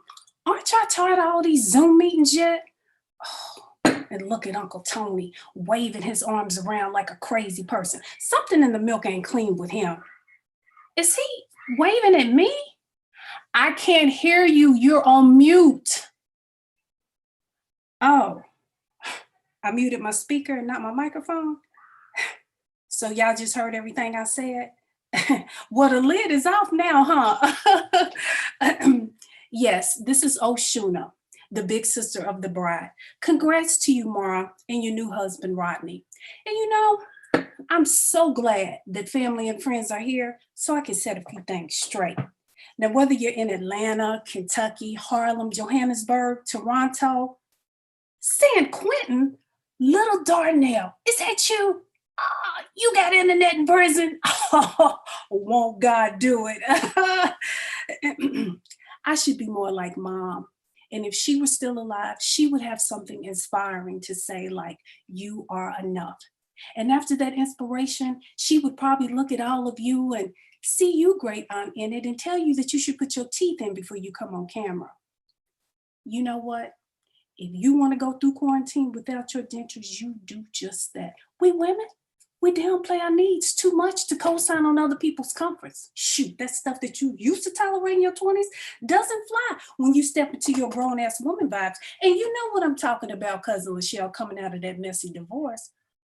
Aren't y'all tired of all these Zoom meetings yet? Oh, and look at Uncle Tony waving his arms around like a crazy person. Something in the milk ain't clean with him. Is he waving at me? I can't hear you. You're on mute. Oh, I muted my speaker and not my microphone. So y'all just heard everything I said? Well, the lid is off now, huh? Yes, this is Oshuna, the big sister of the bride. Congrats to you, Mara, and your new husband, Rodney. And you know, I'm so glad that family and friends are here so I can set a few things straight. Now, whether you're in Atlanta, Kentucky, Harlem, Johannesburg, Toronto, San Quentin, Little Dardanelle, is that you? You got internet in prison? Oh, won't God do it? I should be more like Mom. And if she were still alive, she would have something inspiring to say, like, you are enough. And after that inspiration, she would probably look at all of you and see you, great aunt, in it and tell you that you should put your teeth in before you come on camera. You know what? If you want to go through quarantine without your dentures, you do just that. We women, we downplay our needs too much to co-sign on other people's comforts. Shoot, that stuff that you used to tolerate in your 20s doesn't fly when you step into your grown-ass woman vibes. And you know what I'm talking about, Cousin Lachelle, coming out of that messy divorce.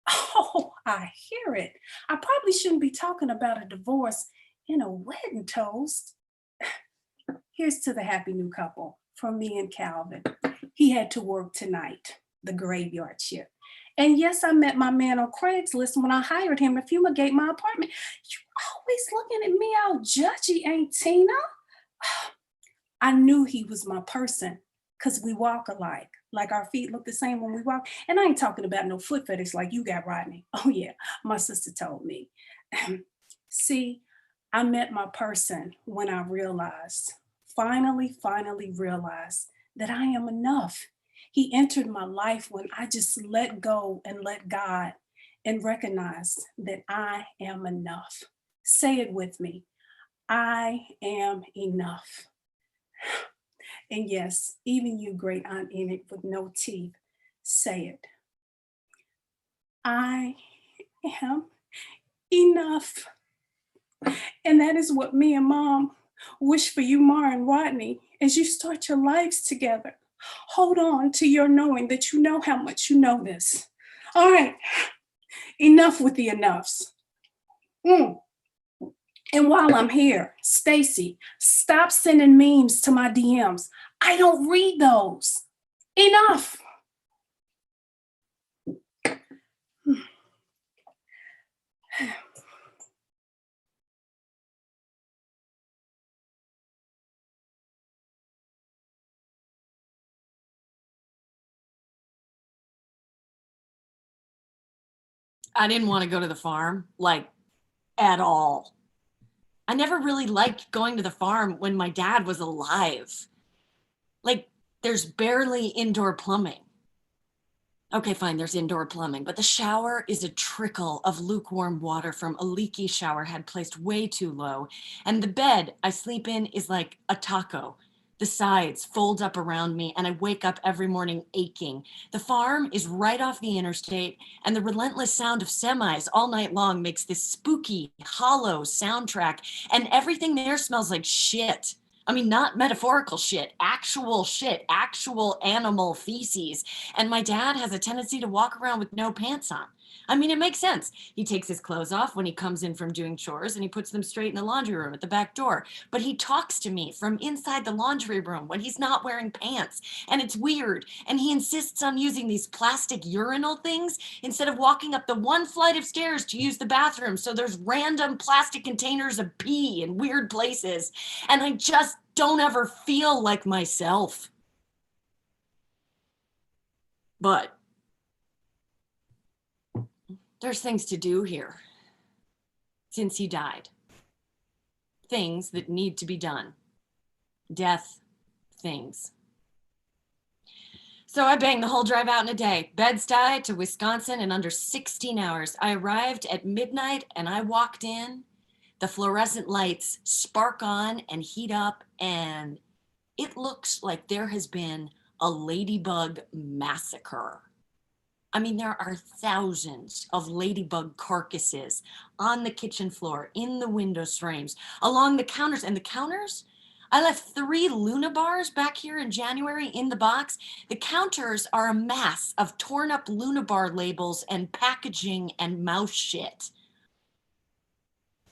Oh, I hear it. I probably shouldn't be talking about a divorce in a wedding toast. Here's to the happy new couple from me and Calvin. He had to work tonight, the graveyard shift. And yes, I met my man on Craigslist when I hired him to fumigate my apartment. You always looking at me all judgy, ain't Tina? I knew he was my person because we walk alike. Like our feet look the same when we walk. And I ain't talking about no foot fetish like you got, Rodney. Oh yeah, my sister told me. See, I met my person when I realized, finally realized that I am enough. He entered my life when I just let go and let God and recognized that I am enough. Say it with me. I am enough. And yes, even you, great aunt Enid with no teeth, say it. I am enough. And that is what me and Mom wish for you, Mara and Rodney, as you start your lives together. Hold on to your knowing that you know how much you know this. All right, enough with the enoughs. And while I'm here, Stacy, stop sending memes to my DMs. I don't read those. Enough. I didn't want to go to the farm, like, at all. I never really liked going to the farm when my dad was alive. Like, there's barely indoor plumbing. Okay, fine, there's indoor plumbing, but the shower is a trickle of lukewarm water from a leaky shower head placed way too low. And the bed I sleep in is like a taco. The sides fold up around me, and I wake up every morning aching. The farm is right off the interstate, and the relentless sound of semis all night long makes this spooky, hollow soundtrack, and everything there smells like shit. I mean, not metaphorical shit, actual animal feces. And my dad has a tendency to walk around with no pants on. I mean, it makes sense. He takes his clothes off when he comes in from doing chores and he puts them straight in the laundry room at the back door. But he talks to me from inside the laundry room when he's not wearing pants. And it's weird. And he insists on using these plastic urinal things instead of walking up the one flight of stairs to use the bathroom. So there's random plastic containers of pee in weird places. And I just don't ever feel like myself. But there's things to do here since he died. Things that need to be done. Death things. So I banged the whole drive out in a day. Bed-Stuy to Wisconsin in under 16 hours. I arrived at midnight and I walked in. The fluorescent lights spark on and heat up, and it looks like there has been a ladybug massacre. I mean, there are thousands of ladybug carcasses on the kitchen floor, in the window frames, along the counters. And the counters, I left 3 Luna bars back here in January in the box. The counters are a mass of torn up Luna bar labels and packaging and mouse shit.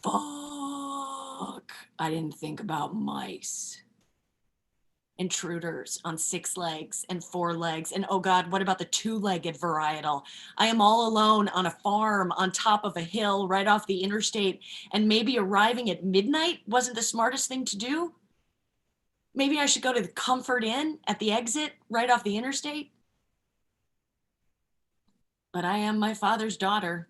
Fuck, I didn't think about mice. Intruders on 6 legs and 4 legs. And oh God, what about the 2-legged varietal? I am all alone on a farm on top of a hill right off the interstate, and maybe arriving at midnight wasn't the smartest thing to do. Maybe I should go to the Comfort Inn at the exit right off the interstate. But I am my father's daughter,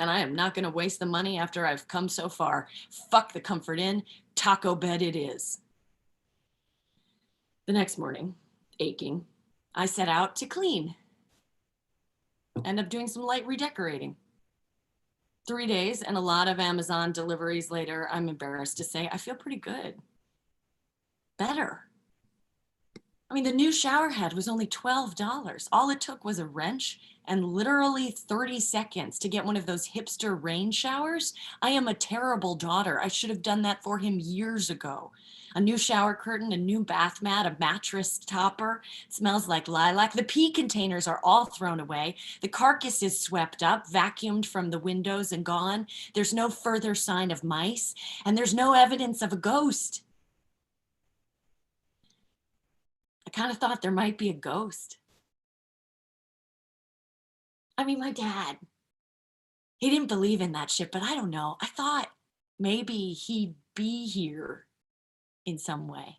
and I am not going to waste the money after I've come so far. Fuck the Comfort Inn, taco bed it is. The next morning, aching, I set out to clean. End up doing some light redecorating. 3 days and a lot of Amazon deliveries later, I'm embarrassed to say I feel pretty good. Better. I mean, the new shower head was only $12. All it took was a wrench and literally 30 seconds to get one of those hipster rain showers. I am a terrible daughter. I should have done that for him years ago. A new shower curtain, a new bath mat, a mattress topper. It smells like lilac. The pee containers are all thrown away. The carcass is swept up, vacuumed from the windows and gone. There's no further sign of mice, and there's no evidence of a ghost. I kind of thought there might be a ghost. I mean, my dad, he didn't believe in that shit, but I don't know. I thought maybe he'd be here in some way.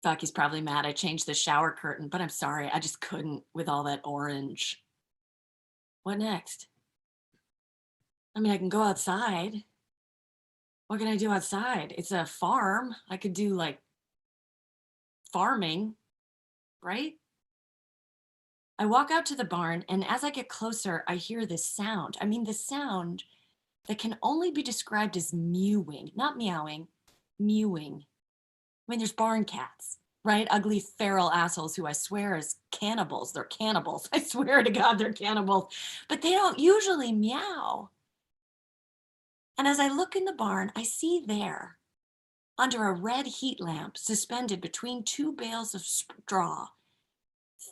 Fuck, he's probably mad I changed the shower curtain, but I'm sorry, I just couldn't with all that orange. What next? I mean, I can go outside. What can I do outside? It's a farm. I could do like farming, right? I walk out to the barn, and as I get closer, I hear this sound. I mean, this sound that can only be described as mewing, not meowing, mewing. I mean, there's barn cats, right? Ugly, feral assholes who I swear is cannibals. They're cannibals. I swear to God, they're cannibals. But they don't usually meow. And as I look in the barn, I see there, under a red heat lamp suspended between 2 bales of straw,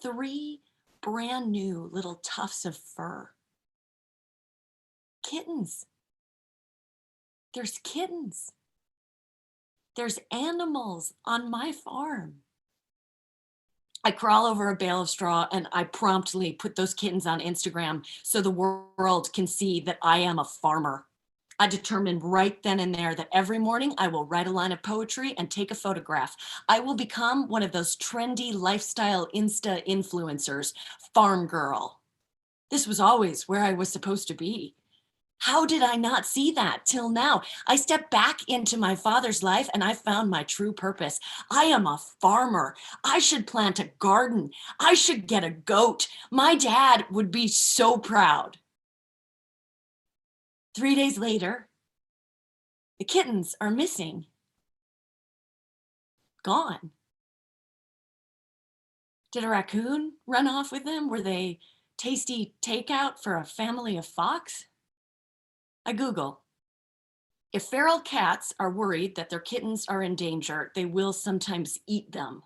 3 brand new little tufts of fur. Kittens. There's kittens. There's animals on my farm. I crawl over a bale of straw and I promptly put those kittens on Instagram so the world can see that I am a farmer. I determined right then and there that every morning I will write a line of poetry and take a photograph. I will become one of those trendy lifestyle Insta influencers, farm girl. This was always where I was supposed to be. How did I not see that till now? I stepped back into my father's life and I found my true purpose. I am a farmer. I should plant a garden. I should get a goat. My dad would be so proud. 3 days later, the kittens are missing. Gone. Did a raccoon run off with them? Were they tasty takeout for a family of fox? I Google. If feral cats are worried that their kittens are in danger, they will sometimes eat them.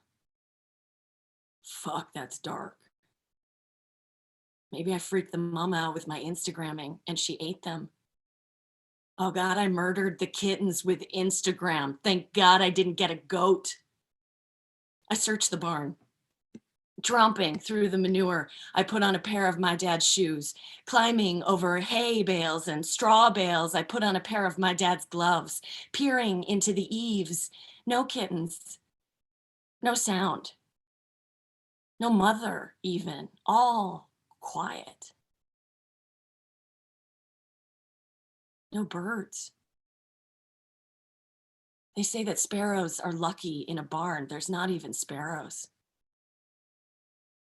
Fuck, that's dark. Maybe I freaked the mama out with my Instagramming and she ate them. Oh God, I murdered the kittens with Instagram. Thank God I didn't get a goat. I searched the barn. Tromping through the manure, I put on a pair of my dad's shoes. Climbing over hay bales and straw bales, I put on a pair of my dad's gloves. Peering into the eaves, no kittens, no sound, no mother even, all quiet. No birds. They say that sparrows are lucky in a barn. There's not even sparrows.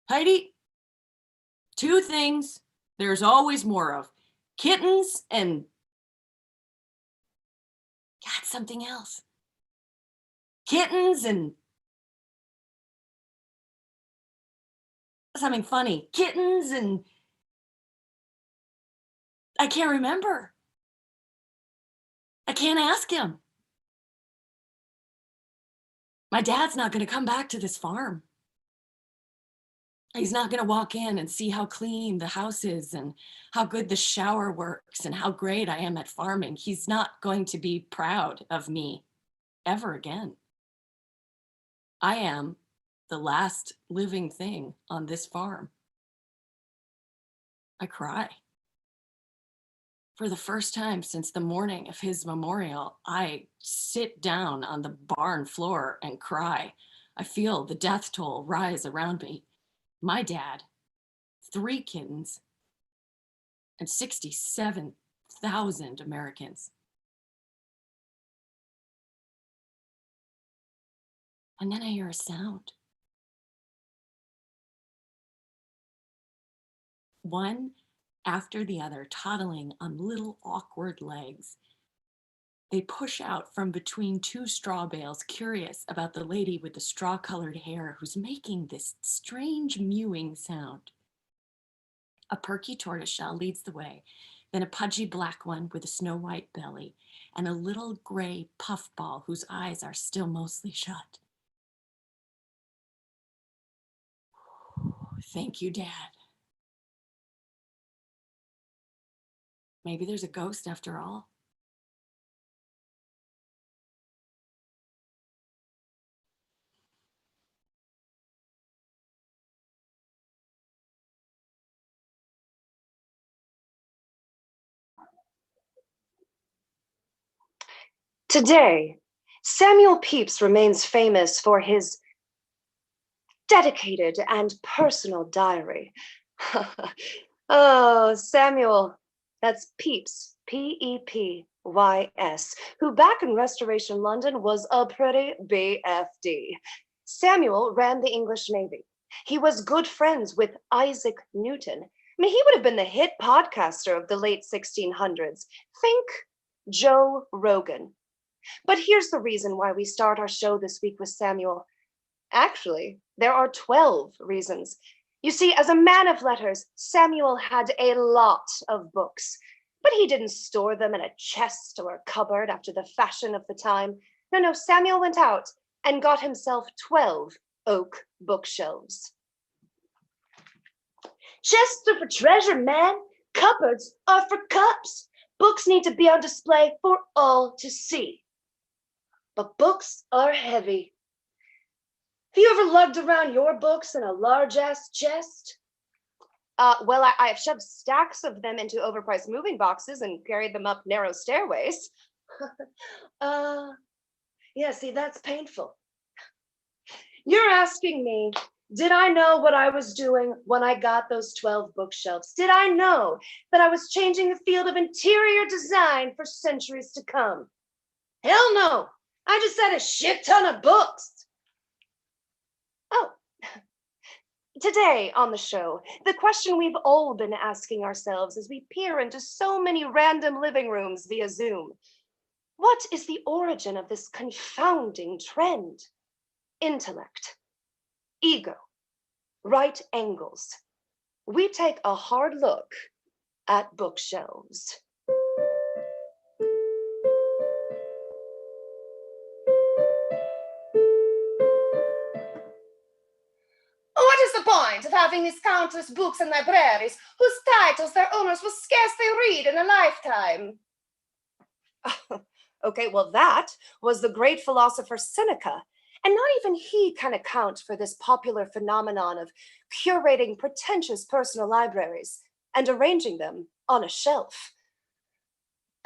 Heidi, 2 things there's always more of: kittens and God, something else. Kittens and something funny. Kittens and I can't remember. I can't ask him. My dad's not going to come back to this farm. He's not going to walk in and see how clean the house is and how good the shower works and how great I am at farming. He's not going to be proud of me ever again. I am the last living thing on this farm. I cry. For the first time since the morning of his memorial, I sit down on the barn floor and cry. I feel the death toll rise around me. My dad, 3 kittens, and 67,000 Americans. And then I hear a sound. One after the other, toddling on little awkward legs. They push out from between 2 straw bales, curious about the lady with the straw-colored hair who's making this strange mewing sound. A perky tortoiseshell leads the way, then a pudgy black one with a snow-white belly, and a little gray puffball whose eyes are still mostly shut. Thank you, Dad. Maybe there's a ghost after all. Today, Samuel Pepys remains famous for his dedicated and personal diary. Oh, Samuel, that's Pepys, P-E-P-Y-S, who back in Restoration London was a pretty BFD. Samuel ran the English Navy. He was good friends with Isaac Newton. I mean, he would have been the hit podcaster of the late 1600s. Think Joe Rogan. But here's the reason why we start our show this week with Samuel. Actually, there are 12 reasons. You see, as a man of letters, Samuel had a lot of books, but he didn't store them in a chest or a cupboard after the fashion of the time. No, Samuel went out and got himself 12 oak bookshelves. Chests are for treasure, man. Cupboards are for cups. Books need to be on display for all to see. But books are heavy. Have you ever lugged around your books in a large-ass chest? Well, I have shoved stacks of them into overpriced moving boxes and carried them up narrow stairways. Yeah, see, that's painful. You're asking me, did I know what I was doing when I got those 12 bookshelves? Did I know that I was changing the field of interior design for centuries to come? Hell no. I just had a shit ton of books. Oh, today on the show, the question we've all been asking ourselves as we peer into so many random living rooms via Zoom. What is the origin of this confounding trend? Intellect, ego, right angles. We take a hard look at bookshelves. What is the point of having these countless books and libraries whose titles their owners will scarcely read in a lifetime? Okay, well, that was the great philosopher Seneca, and not even he can account for this popular phenomenon of curating pretentious personal libraries and arranging them on a shelf.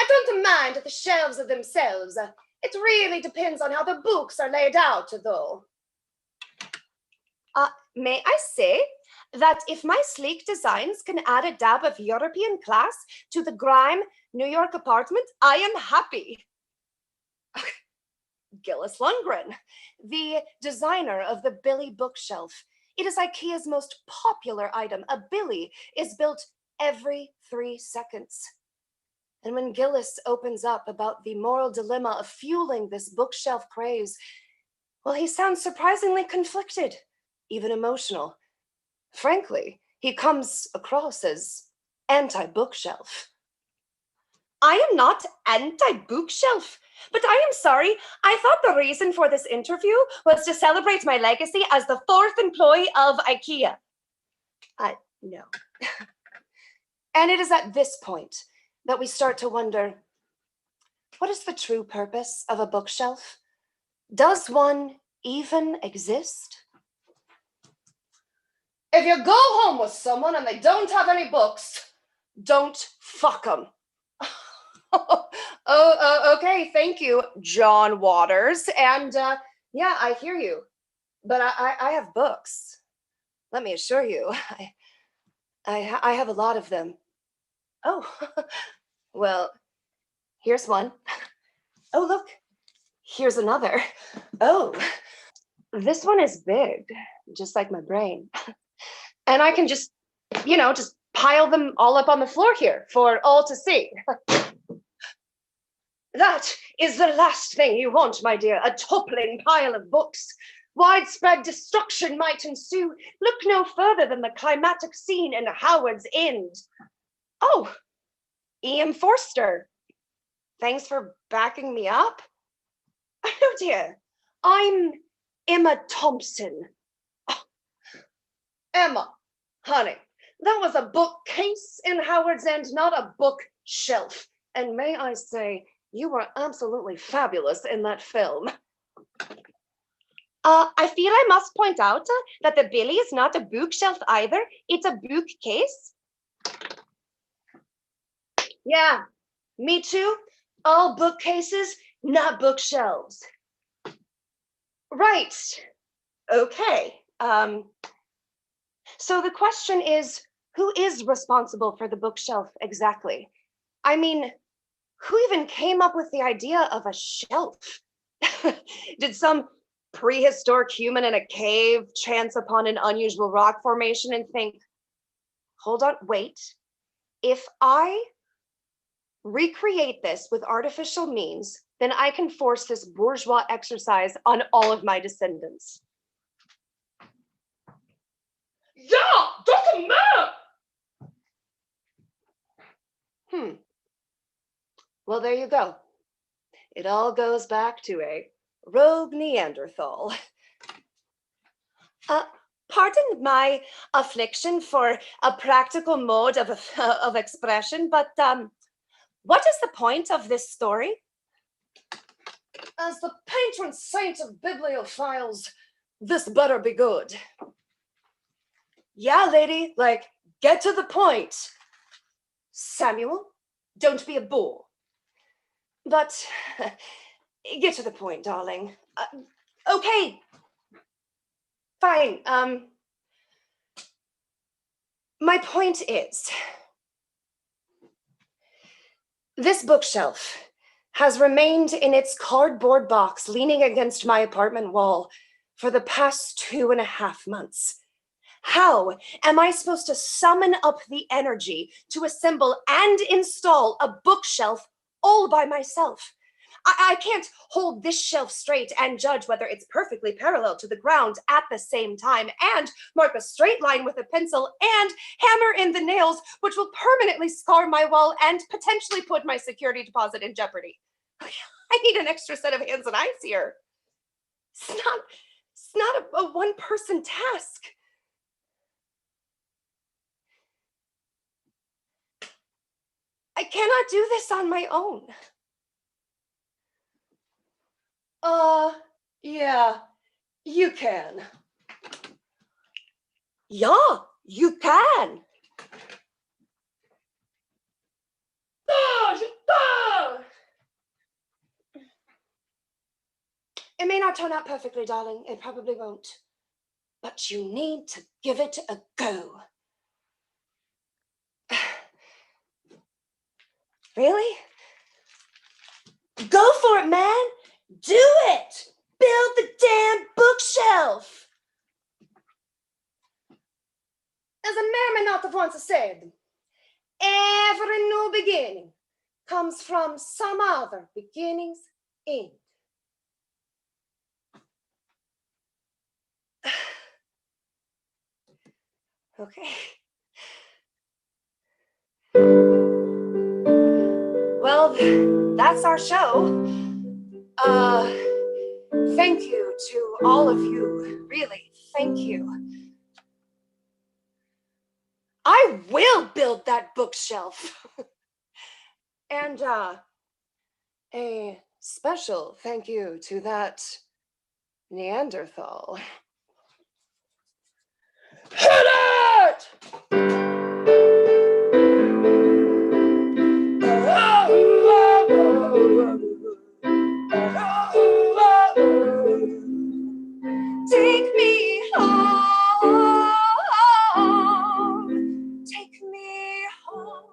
I don't mind the shelves of themselves. It really depends on how the books are laid out, though. May I say that if my sleek designs can add a dab of European class to the grime New York apartment, I am happy. Gillis Lundgren, the designer of the Billy bookshelf. It is IKEA's most popular item. A Billy is built every 3 seconds. And when Gillis opens up about the moral dilemma of fueling this bookshelf craze, well, he sounds surprisingly conflicted, even emotional. Frankly, he comes across as anti-bookshelf. I am not anti-bookshelf, but I am sorry. I thought the reason for this interview was to celebrate my legacy as the 4th employee of IKEA. No. And it is at this point that we start to wonder, what is the true purpose of a bookshelf? Does one even exist? If you go home with someone and they don't have any books, don't fuck them. Okay, thank you, John Waters. And yeah, I hear you, but I have books. Let me assure you, I have a lot of them. Oh, well, here's one. Oh, look, here's another. Oh, this one is big, just like my brain. And I can just, just pile them all up on the floor here for all to see. That is the last thing you want, my dear, a toppling pile of books. Widespread destruction might ensue. Look no further than the climatic scene in Howard's End. Oh, E.M. Forster, thanks for backing me up. Oh dear, I'm Emma Thompson. Oh, Emma, honey, that was a bookcase in Howard's End, not a bookshelf. And may I say, you were absolutely fabulous in that film. I feel I must point out that the Billy is not a bookshelf either. It's a bookcase. Yeah, me too. All bookcases, not bookshelves. Right. Okay. So the question is, who is responsible for the bookshelf exactly? I mean, who even came up with the idea of a shelf? Did some prehistoric human in a cave chance upon an unusual rock formation and think, hold on, wait, if I recreate this with artificial means, then I can force this bourgeois exercise on all of my descendants. Yeah, that's a man! Well, there you go. It all goes back to a rogue Neanderthal. Pardon my affliction for a practical mode of expression, but What is the point of this story? As the patron saint of bibliophiles, this better be good. Yeah, lady, like, get to the point. Samuel, don't be a bore. But get to the point, darling. Okay. Fine. My point is, this bookshelf has remained in its cardboard box leaning against my apartment wall for the past 2.5 months. How am I supposed to summon up the energy to assemble and install a bookshelf all by myself? I can't hold this shelf straight and judge whether it's perfectly parallel to the ground at the same time, and mark a straight line with a pencil and hammer in the nails, which will permanently scar my wall and potentially put my security deposit in jeopardy. I need an extra set of hands and eyes here. It's not a one-person task. I cannot do this on my own. Yeah, you can. Yeah, you can. It may not turn out perfectly, darling. It probably won't. But you need to give it a go. Really? Go for it, man. Do it. Build the damn bookshelf. As a merman ought to once said, every new beginning comes from some other beginning's end. Okay. Well, that's our show. Thank you to all of you. Really, thank you. I will build that bookshelf. And a special thank you to that Neanderthal. Hit it! Take me home. Take me home.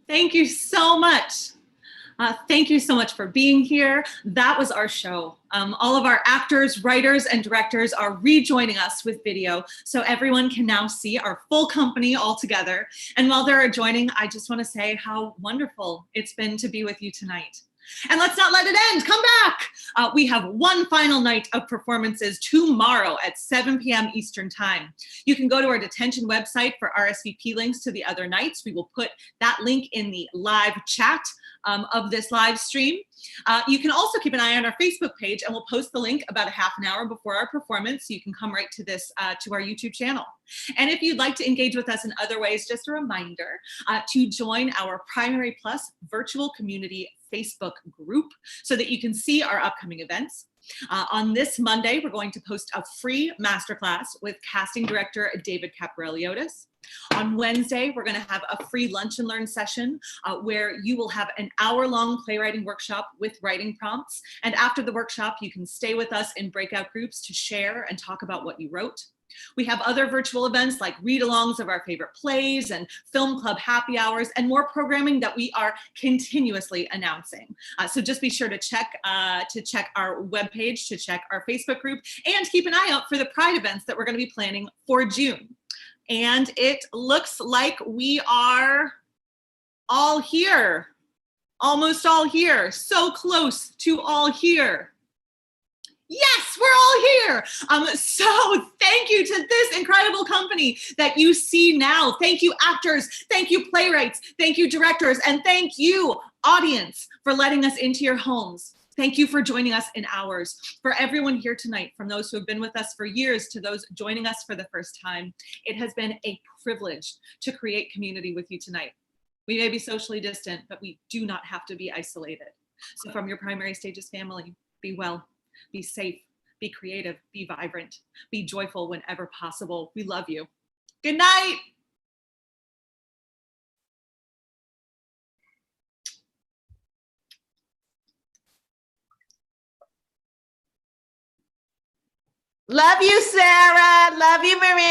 Thank you so much. Thank you so much for being here. That was our show. All of our actors, writers, and directors are rejoining us with video, so everyone can now see our full company all together. And while they're joining, I just want to say how wonderful it's been to be with you tonight. And let's not let it end. Come back. We have one final night of performances tomorrow at 7 p.m. Eastern Time. You can go to our detention website for RSVP links to the other nights. We will put that link in the live chat of this live stream. You can also keep an eye on our Facebook page, and we'll post the link about a half an hour before our performance, so you can come right to this, to our YouTube channel. And if you'd like to engage with us in other ways, just a reminder to join our Primary Plus virtual community Facebook group so that you can see our upcoming events. On this Monday, we're going to post a free masterclass with casting director David Caparelli-Otis. On Wednesday, we're going to have a free lunch and learn session where you will have an hour-long playwriting workshop with writing prompts. And after the workshop, you can stay with us in breakout groups to share and talk about what you wrote. We have other virtual events like read-alongs of our favorite plays and film club happy hours and more programming that we are continuously announcing. So just be sure to check our webpage, to check our Facebook group, and keep an eye out for the Pride events that we're going to be planning for June. And it looks like we are all here, almost all here, so close to all here. Yes, we're all here. So thank you to this incredible company that you see now. Thank you, actors. Thank you, playwrights. Thank you, directors. And thank you, audience, for letting us into your homes. Thank you for joining us in ours. For everyone here tonight, from those who have been with us for years to those joining us for the first time, it has been a privilege to create community with you tonight. We may be socially distant, but we do not have to be isolated. So from your Primary Stages family, be well, be safe, be creative, be vibrant, be joyful whenever possible. We love you. Good night. Love you, Sarah. Love you, Miranda.